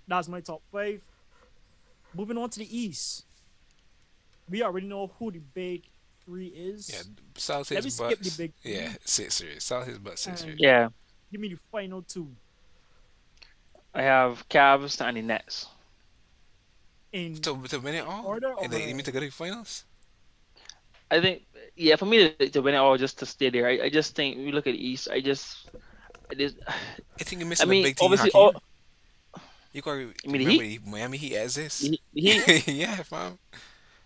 that's my top five. Moving on to the East, we already know who the big three Yeah, is. Let Celtics, me skip the Bucks. big Yeah, three Sixers. Celtics, Bucks, Sixers. and Yeah, give me the final two I have Cavs and the Nets. in To win it in all? order And they, you mean or to go to the finals? I think, yeah, for me to win it all, just to stay there. I just think we look at the East. I just, I think you're I missing a mean, big team, obviously, all. Hakeem. You gotta I mean, the remember Heat. the Miami Heat as this. The Heat. Yeah, fam.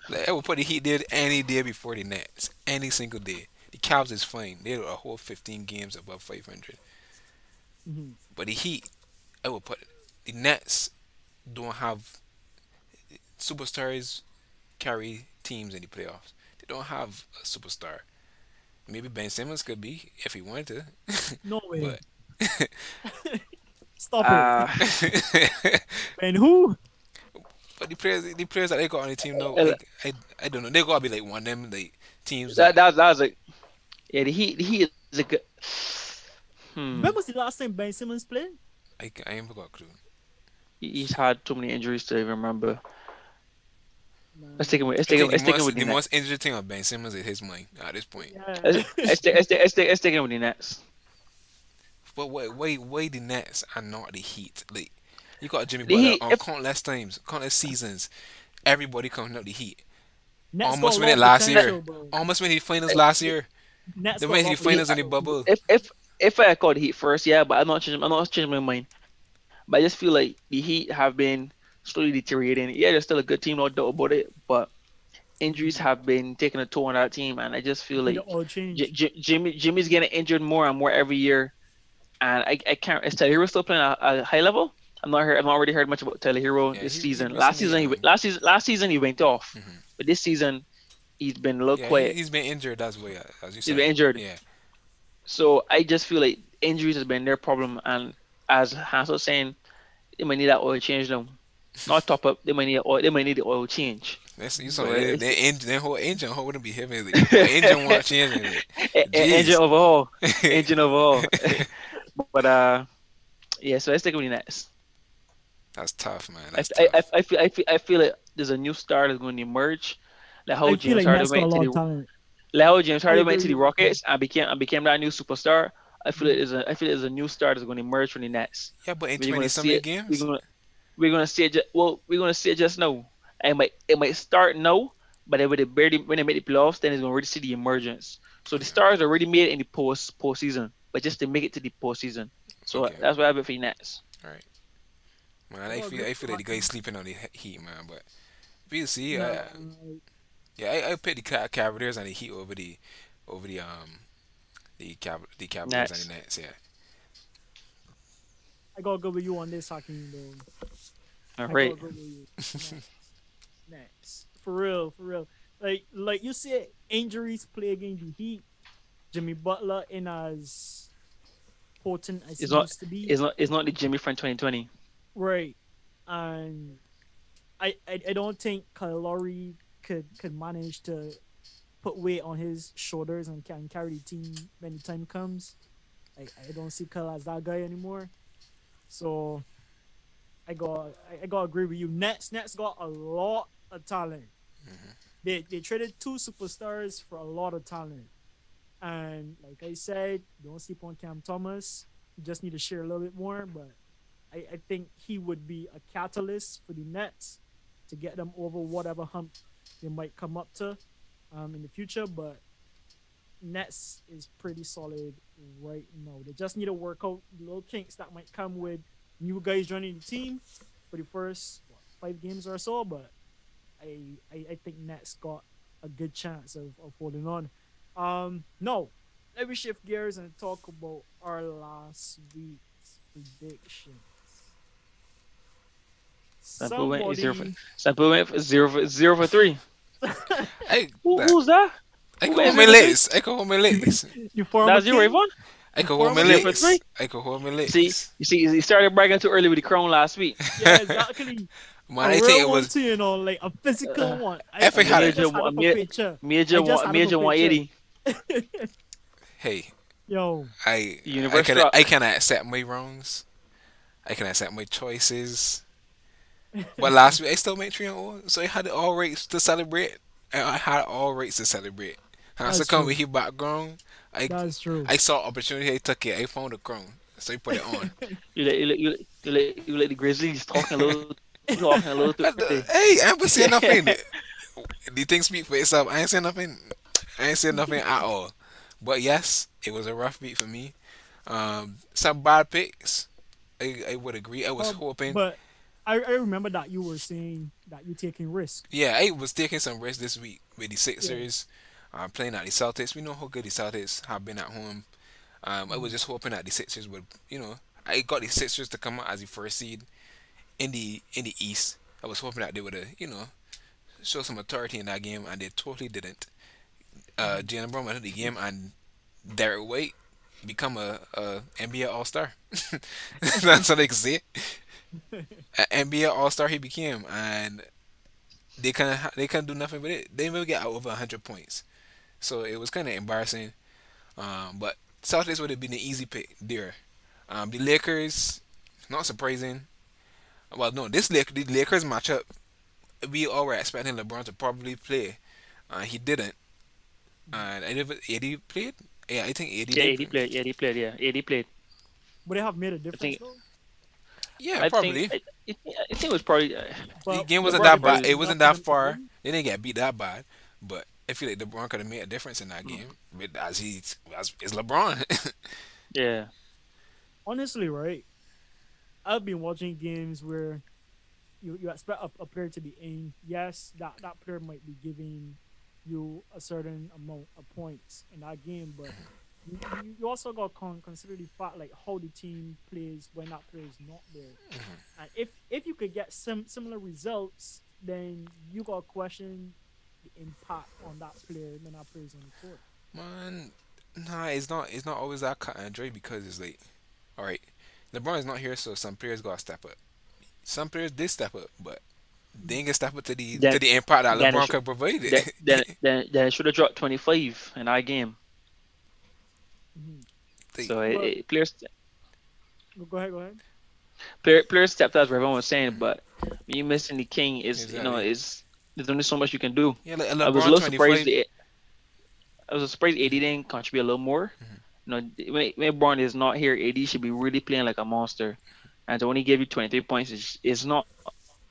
Like, I would put the Heat there any day before the Nets. Any single day. The Cavs is fine. They're a whole 15 games above 500. mhm. But the Heat, I would put the Nets don't have superstars carry teams in the playoffs. They don't have a superstar. Maybe Ben Simmons could be if he wanted to, No way. but Stop it. Uh, And who? but the players that they got on the team though, uh, I don't know. They gotta be like one of them like teams that that that that was like, yeah. The Heat is a good. Hmm. When was the last time Ben Simmons played? I ain't forgot clue. He's had too many injuries to even remember. Let's take Man, him with. Let's I take him. think the Let's take him most with the the Nets. most interesting thing of Ben Simmons is his mind at this point. yeah. Let's take him with the Nets. But wait, the Nets are not the Heat. Like you got Jimmy The Butler Heat, on if countless times, countless seasons. Everybody coming up the Heat. Nets got a Almost win lot it of last that, year. potential, bro. Almost win the finals last year. Nets They got a went to lot the of the finals in the potential. bubble. if I call the Heat first, yeah, but I'm not changing my mind. But I just feel like the Heat have been slowly deteriorating. Yeah, they're still a good team, no doubt about it. But injuries have been taking a toll on that team, and I just feel Need like an oil change. Jimmy's getting injured more and more every year. And I can't. Is Tyler Hero still playing at a high level? I've not already heard much about Tyler Hero Yeah, this he season. recently Last season he went off, but this season he's been a little yeah, quiet. he's been injured as well, as you He's said. been injured. Yeah, So I just feel like injuries has been their problem. And as Hans was saying, they might need that oil change now. Not top up. They might need oil. They might need the oil change. that's you saw So it. it's That whole engine wouldn't be heavy. Like, the whole engine want changing. Like, engine jeez, overhaul. Engine overhaul. But yeah. So let's take with the Nets. that's tough, man. I, That's I, tough. I feel like there's a new star that's going to emerge. Like how I feel James like Harden Nets got a went to lot the of talent. like how James I Harden went agree to the with you. Rockets and became that new superstar. Mhm. I feel like there's a new star that's going to emerge from the Nets. Yeah, but in We're 20 going to some see it. games, We're gonna see it. We're gonna see it just now. It might start now, but when they make the playoffs, then it's gonna really see the emergence. So the yeah, stars are already made in the postseason, but just to make it to the postseason. So okay, that's what I bet for the Nets. all right, man. I gotta agree I with feel like the guy Hakeem. sleeping on the Heat, man. But we'll see. Nah, Yeah, I picked the Cavaliers and the Heat over the Cavaliers and the Nets. Nets. Yeah, I gotta go with you on this, Hakeem, bro. All I gotta right. go with you. Nets. Nets. For real, for real. Like you said, injuries plaguing the Heat. Jimmy Butler in as potent as It's he not. used to be. It's not the Jimmy from 2020. Right. And I don't think Kyle Lowry could manage to put weight on his shoulders and can carry the team when the time comes. I don't see Kyle as that guy anymore. So I gotta agree with you. Nets got a lot of talent. They traded two superstars for a lot of talent. And like I said, don't sleep on Cam Thomas. You just need to share a little bit more, but I think he would be a catalyst for the Nets to get them over whatever hump they might come up to in the future. But Nets is pretty solid right now. They just need to work out the little kinks that might come with new guys joining the team for the first 5 games or so. But I think Nets got a good chance of holding on. No, let me shift gears and talk about our last week's predictions. Sample went zero for Somebody, Sample went for zero for three. I Who's that? I Who can went hold my zero for three? legs. I can hold my legs. you former That's zero, king, Avon. I you can hold my former Zero for king. three. legs. I can hold my See, legs. you started bragging too early with the crown last week. Yeah, exactly. Man, A I think real it one was too, like a physical Uh, one. if I had I it. major just had one, up a picture. I just had up a major picture. 180. Hey, Yo, Universe struck. I can accept my wrongs. I can accept my choices. But last week I still made 3-0, so I had all rights to celebrate. I had all rights to celebrate. And I that's come with true. his background. I That's true. I saw opportunity. I took it. I found the crown, so I put it on. You let the Grizzlies talking a little too early. Hey, I ain't saying nothing. The thing speak for itself. I ain't saying nothing. I ain't saying nothing at all. But yes, it was a rough beat for me. Some bad picks. I would agree. I was hoping. But I remember that you were saying that you're taking risk. Yeah, I was taking some risks this week with the Yeah. Sixers, playing at the Celtics. We know how good the Celtics have been at home. I was Mm. just hoping that the Sixers would, I got the Sixers to come out as the first seed in the East. I was hoping that they would, show some authority in that game, and they totally didn't. Jalen Brown went into the game, and Derek White become a NBA All Star. That's what they can say. An NBA All Star he became, and they can't do nothing with it. They didn't even get out over 100 points, so it was kind of embarrassing. But Celtics would have been an easy pick there. The Lakers, not surprising. Well, no, the Lakers matchup, we all were expecting LeBron to probably play. He didn't, and I never AD played. Yeah, I think AD Yeah, did. 80 played. Yeah, 80 played. Yeah, 80 played. Would it have made a I difference think though? Yeah, I think probably. I think it was probably The But game wasn't would LeBron that could it have bad. probably It been wasn't enough for that them to far. win? They didn't get beat that bad. But I feel like LeBron could have made a difference in that game. But as is LeBron. yeah. Honestly, right? I've been watching games where you expect a player to be in. Yes, that player might be giving you a certain amount of points in that game, but you also got to consider the fact like how the team plays when that player is not there. And if you could get similar results, then you got to question the impact on that player when that player is on the court. Man, nah, it's not always that cut and dry because it's like, all right, LeBron is not here, so some players gotta step up. Some players did step up, but they Mhm. ain't gonna step up to the Then impact that then it LeBron should could provide. then it should have dropped 25 in our game. Mhm. Like, So But players go ahead, go ahead. players stepped up as everyone was saying, but you missing the king is exactly. is there's only so much you can do. Yeah, like a I was a LeBron little surprised. 25. I was surprised AD didn't contribute a little more. When Braun is not here, AD should be really playing like a monster. And to only give you 23 points is not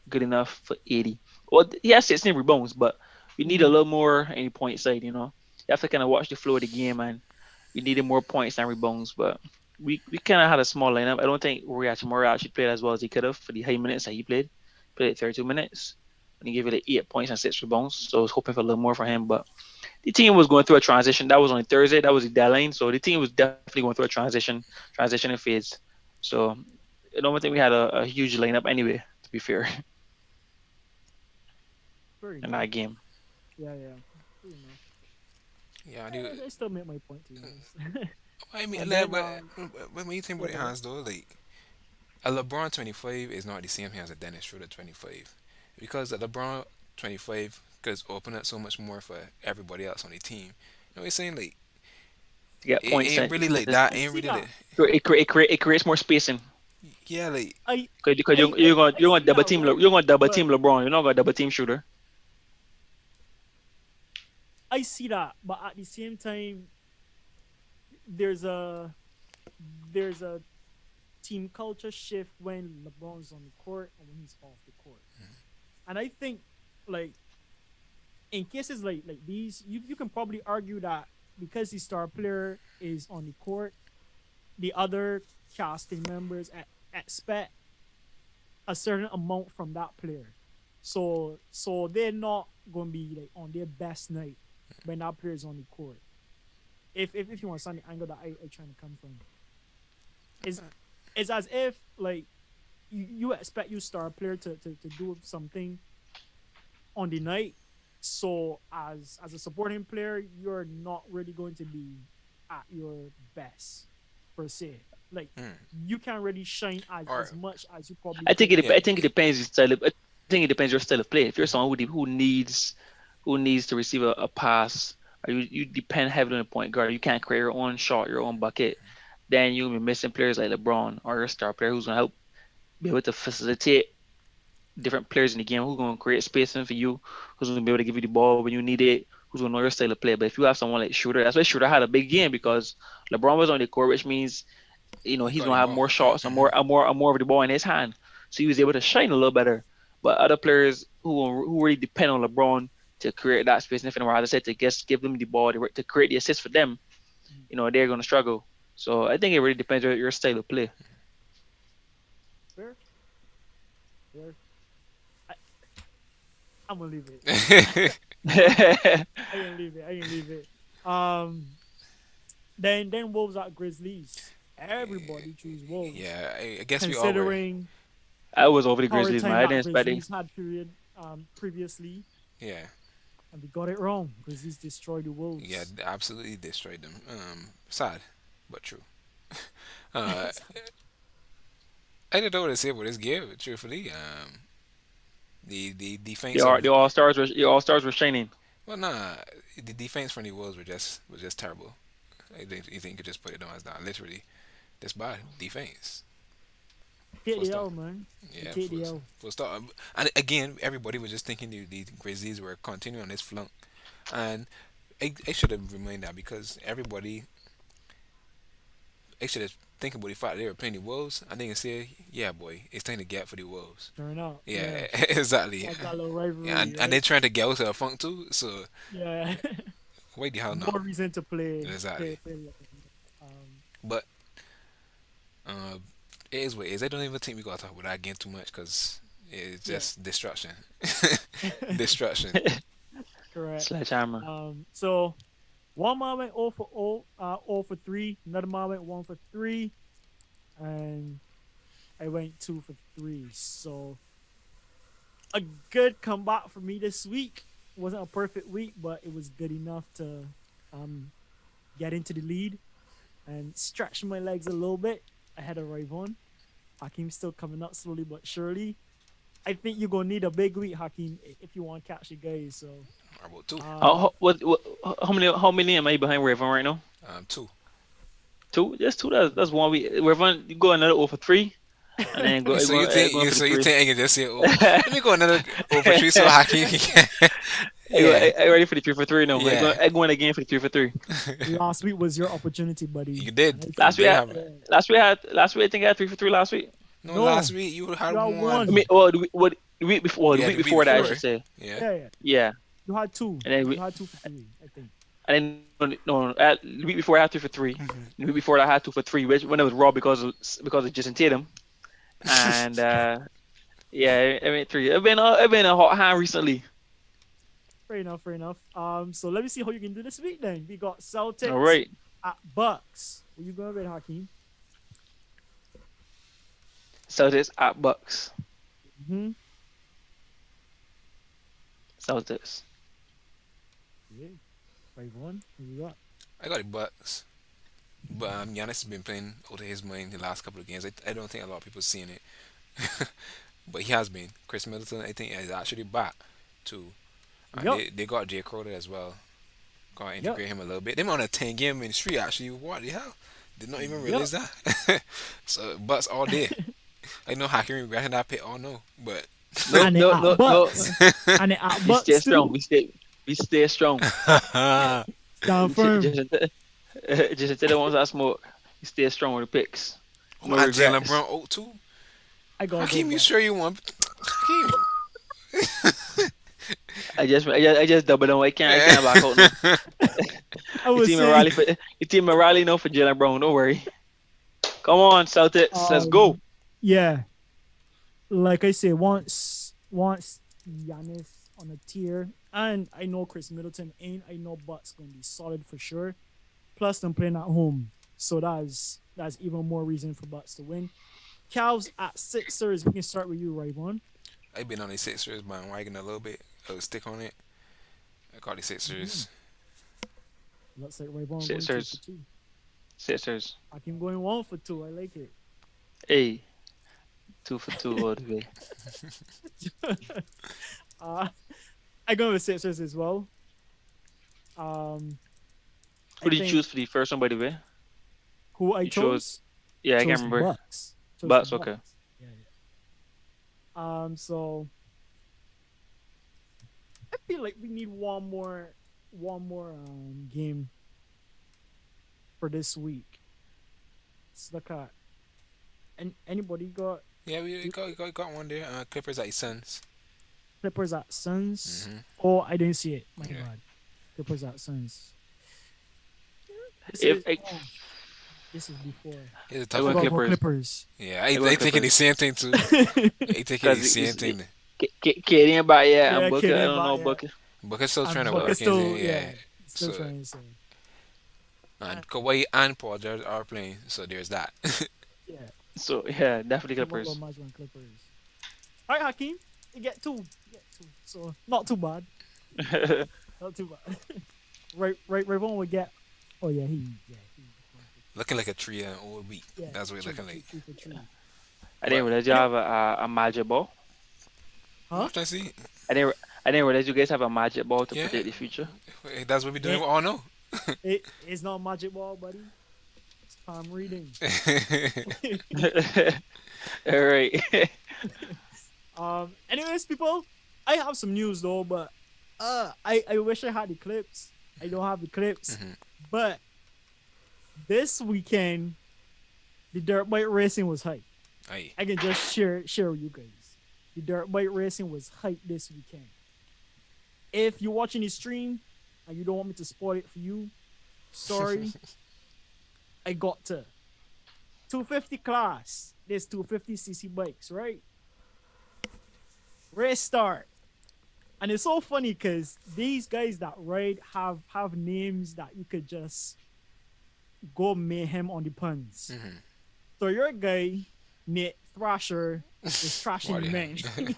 good enough for AD. Well, he has 16 rebounds, but you need a Mhm. little more in the point side. You have to kind of watch the flow of the game, and we needed more points than rebounds. But we kind of had a small lineup. I don't think Murray actually played as well as he could have for the high minutes that he played. Played 32 minutes. And he gave it like 8 points and 6 rebounds. So I was hoping for a little more for him, but the team was going through a transition. That was on Thursday. That was the deadline. So the team was definitely going through a transition and phase. So I don't think we had a huge lineup anyway, to be fair, Fair in enough. that game. Yeah, yeah. Fair enough. Yeah, I do. I still make my point to you guys. I mean, And like, then but when you think yeah, about it, go ahead. Hans, though, like a LeBron 25 is not the same thing as a Dennis Schroeder 25, because a LeBron 25 could open up so much more for everybody else on the team. You know what I'm saying? Like, To get it points ain't and really like that. I Ain't see really that. like, it creates more spacing yeah, like, I because I you're gonna see double that, team right? you're gonna double But team LeBron. You're not gonna double team Shooter. I see that. But at the same time, there's a there's a team culture shift when LeBron's on the court and when he's off the court. And I think like in cases like these, you can probably argue that because the star player is on the court, the other casting members expect a certain amount from that player. So they're not gonna be like on their best night when that player is on the court. If you understand the angle that I trying to come from. Is it's as if like you expect your star player to do something on the night. So as a supporting player, you're not really going to be at your best per se. Like you can't really shine as or much as you probably could. yeah, I think it depends your style. I think it depends your style of play. If you're someone who needs to receive a pass, or you depend heavily on the point guard, you can't create your own shot, your own bucket, then you'll be missing players like LeBron or your star player who's gonna help be able to facilitate different players in the game who's gonna create spacing for you, who's gonna be able to give you the ball when you need it, who's gonna know your style of play. But if you have someone like Shooter, that's why Shooter had a big game because LeBron was on the court, which means he he's got the gonna have ball. more shots and more of the ball in his hand. So he was able to shine a little better. But other players who really depend on LeBron to create that space, and if as I said, to just give them the ball to create the assist for them, they're gonna struggle. So I think it really depends on your style of play. Fair, fair. I, I'm gonna leave it. I can leave it. I can leave it. Then Wolves at Grizzlies. Everybody choose Wolves, Yeah, I guess we all were. considering I was over the power Grizzlies, man. time I that didn't expect it. Grizzlies had period previously, Yeah, and we got it wrong. Grizzlies destroyed the yeah, Wolves. absolutely destroyed them. Sad, but true. Uh, I don't know what to say about this game. Truthfully, the defense of The all stars were shining. well, nah, the defense from the Wolves were just terrible. I think you think you could just put it down as that. Literally, that's bad defense. Take Full the stop. L, man. We Yeah, take the L. full stop. And again, everybody was just thinking the Grizzlies were continuing on this flunk, and I should have reminded that because everybody actually thinking about the fact they were playing the Wolves, I think I said, yeah, boy, it's time to get for the Wolves. Turn out. Yeah. Yeah, exactly. Like that little Yeah, rivalry, and they right? trying to get out of a funk too. So Yeah. why the hell not? More reason to play. Exactly. Play. Um. But uh, it is what it is. I don't even think we gotta talk about that game too much because it's Yeah. just destruction, destruction. Correct. Sledgehammer. So one man went 0 for 0, 0 for 3. Another man went 1 for 3, and I went 2 for 3. So a good comeback for me this week. Wasn't a perfect week, but it was good enough to um get into the lead and stretch my legs a little bit ahead of Rayvon. Hakeem's still coming up slowly but surely. I think you're gonna need a big week, Hakeem, if you want to catch the guys. So, About two, What, how many am I behind Raven right now? two. Two. That's two. That's 1 week. Raven, you go another 0 for 3, and then So you think going you for the so you three. think I can just say, oh, let me go another over three so Hakeem can yeah, I ready for the 3 for 3 now. yeah. I going again for the 3 for 3. last week was your opportunity, buddy. You did. And You Last week, did I, have it. last week I think I had 3 for 3 last week. No, No, last week you had you had one. one. I mean, well, the week before, Yeah, the week before that, I should say. Yeah. Yeah. Yeah, You had 2. and then You had 2 for 3, I think. and then no, the week before I had 3 for 3. Mm-hmm. The week before that I had 2 for 3, which when it was raw because of Jason Tatum, and yeah, I mean 3. I've been a hot hand recently. Fair enough. Fair enough. So let me see how you can do this week. Then we got Celtics All right, at Bucks. Where you going with, Hakeem? Celtics at Bucks. Mm-hmm. Celtics. Yeah. 5-1. Who you got? I got the Bucks. But Giannis has been playing out of his mind the last couple of games. I don't think a lot of people seeing it. But he has been. Chris Middleton, I think, is actually back too. And Yup. they got Jay Crowder as well. Got to Yup. integrate him a little bit. Them on a 10 game in the street actually. What the hell? Did not even Yup. realize that. So Bucks all day. I know Hakeem regretting that pick all no, but No, And it no, at no, no. Bucks. And it at We Bucks stay strong. too. We stay strong. Stand firm. Just tell the ones I smoke. We stay strong with the picks. oh, No and Jalen regrets. Brown out too. I got Hakeem, you Bucks. sure you want? Hakeem. I just double down. I can't back out now. I Your was team and saying, rally for your team and rally now for Jalen Brown. Don't worry. Come on, Celtics. Let's go. yeah. Like I say, once Giannis on a tier, and I know Chris Middleton ain't. I know Bucks gonna be solid for sure. Plus, them playing at home, so that's even more reason for Bucks to win. Cavs at Sixers. We can start with you, Rayvon. I've been on the Sixers bandwagon a little bit. I'll stick on it. I got the Sixers. Looks like Rayvon going 2 Sixers. for 2. Sixers. I can going 1 for 2. I like it. Hey, 2 for 2 all the way. I go with Sixers as well. Who did you choose for the first one, by the way? Who I You chose? chose- Yeah, I Chose can't the remember. Bucks. Chose Bucks, the okay. Bucks. Yeah. So I feel like we need one more game for this week. Let's look at. And anybody got Yeah, we got one there. Clippers at Suns. Clippers at Suns? Mm-hmm. Oh, I didn't see it. My Yeah. bad. Clippers at Suns. This If is, I- oh, this is before. It's a I tough went one. Forgot about Clippers. Clippers. Yeah, I got I thinking the Clippers. same thing too. I thinking the Because same it's- thing. KD ain't back yet. Yeah, And Booker, KD I ain't don't know back Booker. Booker's still And trying to Booker work. still, Yeah. still So- trying to say. And Kawhi and Paul George are playing, so there's that. Yeah. So yeah, definitely Forgot Clippers. about Magic Clippers. All right, Hakeem, you get 2. So not too bad. Not too bad. right. Rayvon would get. Oh yeah, he. Looking like a tree and all week. Yeah, That's what it's looking like. Tree for tree. I didn't realize you have a magic ball. Huh? What I see? I didn't realize you guys have a magic ball to Yeah. predict the future. That's what we're doing. Yeah. Oh no. It's not magic ball, buddy. It's palm reading. All right. Anyways, people, I have some news though, but I wish I had the clips. I don't have the clips, Mhm. but this weekend The dirt bike racing was hype. Aye. I can just share with you guys. The dirt bike racing was hype this weekend. If you're watching the stream and you don't want me to spoil it for you, sorry, I got to 250 class. There's 250cc bikes, right? Race start. And it's so funny because these guys that ride have names that you could just go mayhem on the puns. Mhm. So your guy, Nate Thrasher, is trashing the Bloody man hell.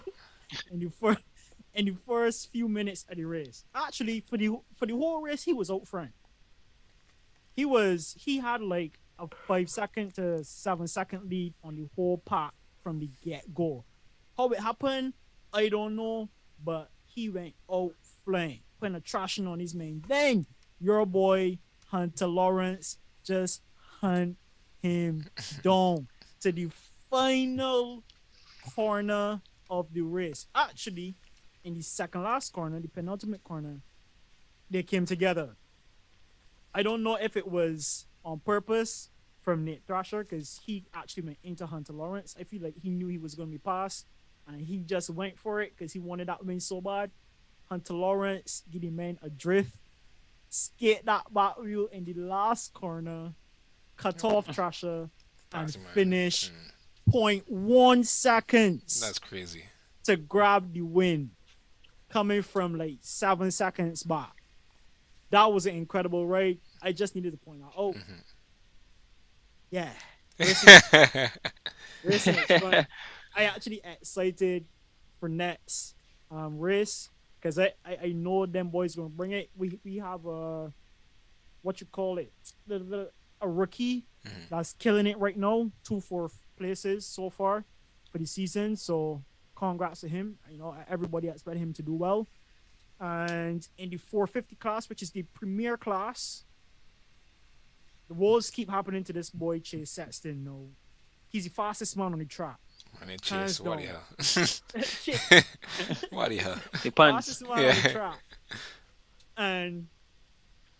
in the first few minutes of the race. Actually, for the whole race, he was out front. He had like a 5 second to 7 second lead on the whole pack from the get go. How it happened, I don't know, but he went out flying, putting a trashing on his man. Then your boy Hunter Lawrence just hunt him down to the final corner of the race. Actually, in the second last corner, the penultimate corner, they came together. I don't know if it was on purpose from Nate Thrasher because he actually went into Hunter Lawrence. I feel like he knew he was going to be passed and he just went for it because he wanted that win so bad. Hunter Lawrence give the man a drift, skate that back wheel in the last corner, cut off Thrasher, and That's man. finish 0.1 seconds That's crazy. to grab the win, coming from like 7 seconds back. That was an incredible ride. I just needed to point out. Oh, yeah. Racing is fun. I actually excited for next race because I know them boys gonna bring it. We have what you call it, a rookie that's killing it right now. 2 4 places so far for the season. So congrats to him. You know, everybody expect him to do well. And in the 450 class, which is the premier class, the woes keep happening to this boy Chase Sexton. No, he's the fastest man on the track. Man, it Hands chase. What the down. hell? Chase, What the hell? The puns. fastest man on the Yeah. track. And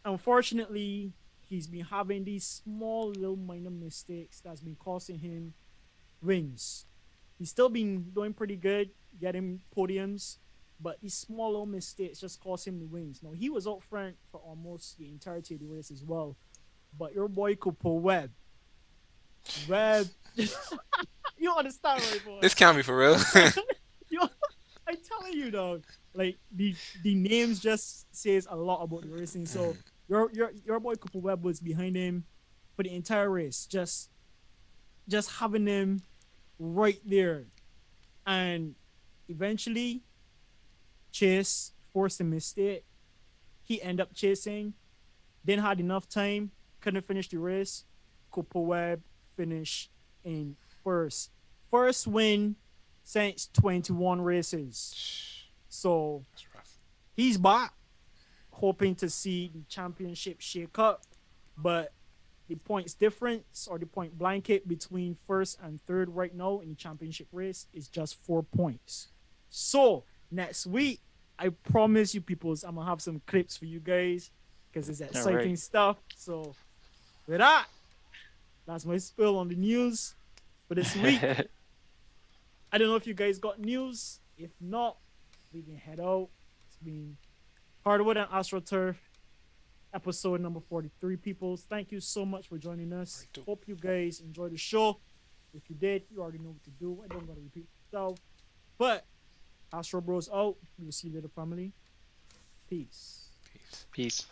unfortunately, he's been having these small little minor mistakes that's been costing him wins. He's still been doing pretty good, getting podiums, but these small little mistakes just cost him the wins. Now he was out front for almost the entirety of the race as well. But your boy Cooper Webb, you understand, right, boy? This can't be for real. You, I'm telling you, dog. Like the names just says a lot about the racing. So your boy Cooper Webb was behind him for the entire race, just having him right there, and eventually Chase forced a mistake. He ended up chasing, didn't had enough time, couldn't finish the race. Cooper Webb finished in first. First win since 21 races. So That's rough. he's back, hoping to see the championship shake up. But the points difference or the point blanket between first and third right now in the championship race is just 4 points. So next week, I promise you, peoples, I'm gonna have some clips for you guys because it's exciting right. stuff. So with that, that's my spill on the news for this week. I don't know if you guys got news. If not, we can head out. It's been Hardwood and AstroTurf, episode number 43, peoples. Thank you so much for joining us. 42. Hope you guys enjoyed the show. If you did, you already know what to do. I don't gotta repeat myself. But Astro Bros out. We will see you later, family. Peace. Peace. Peace.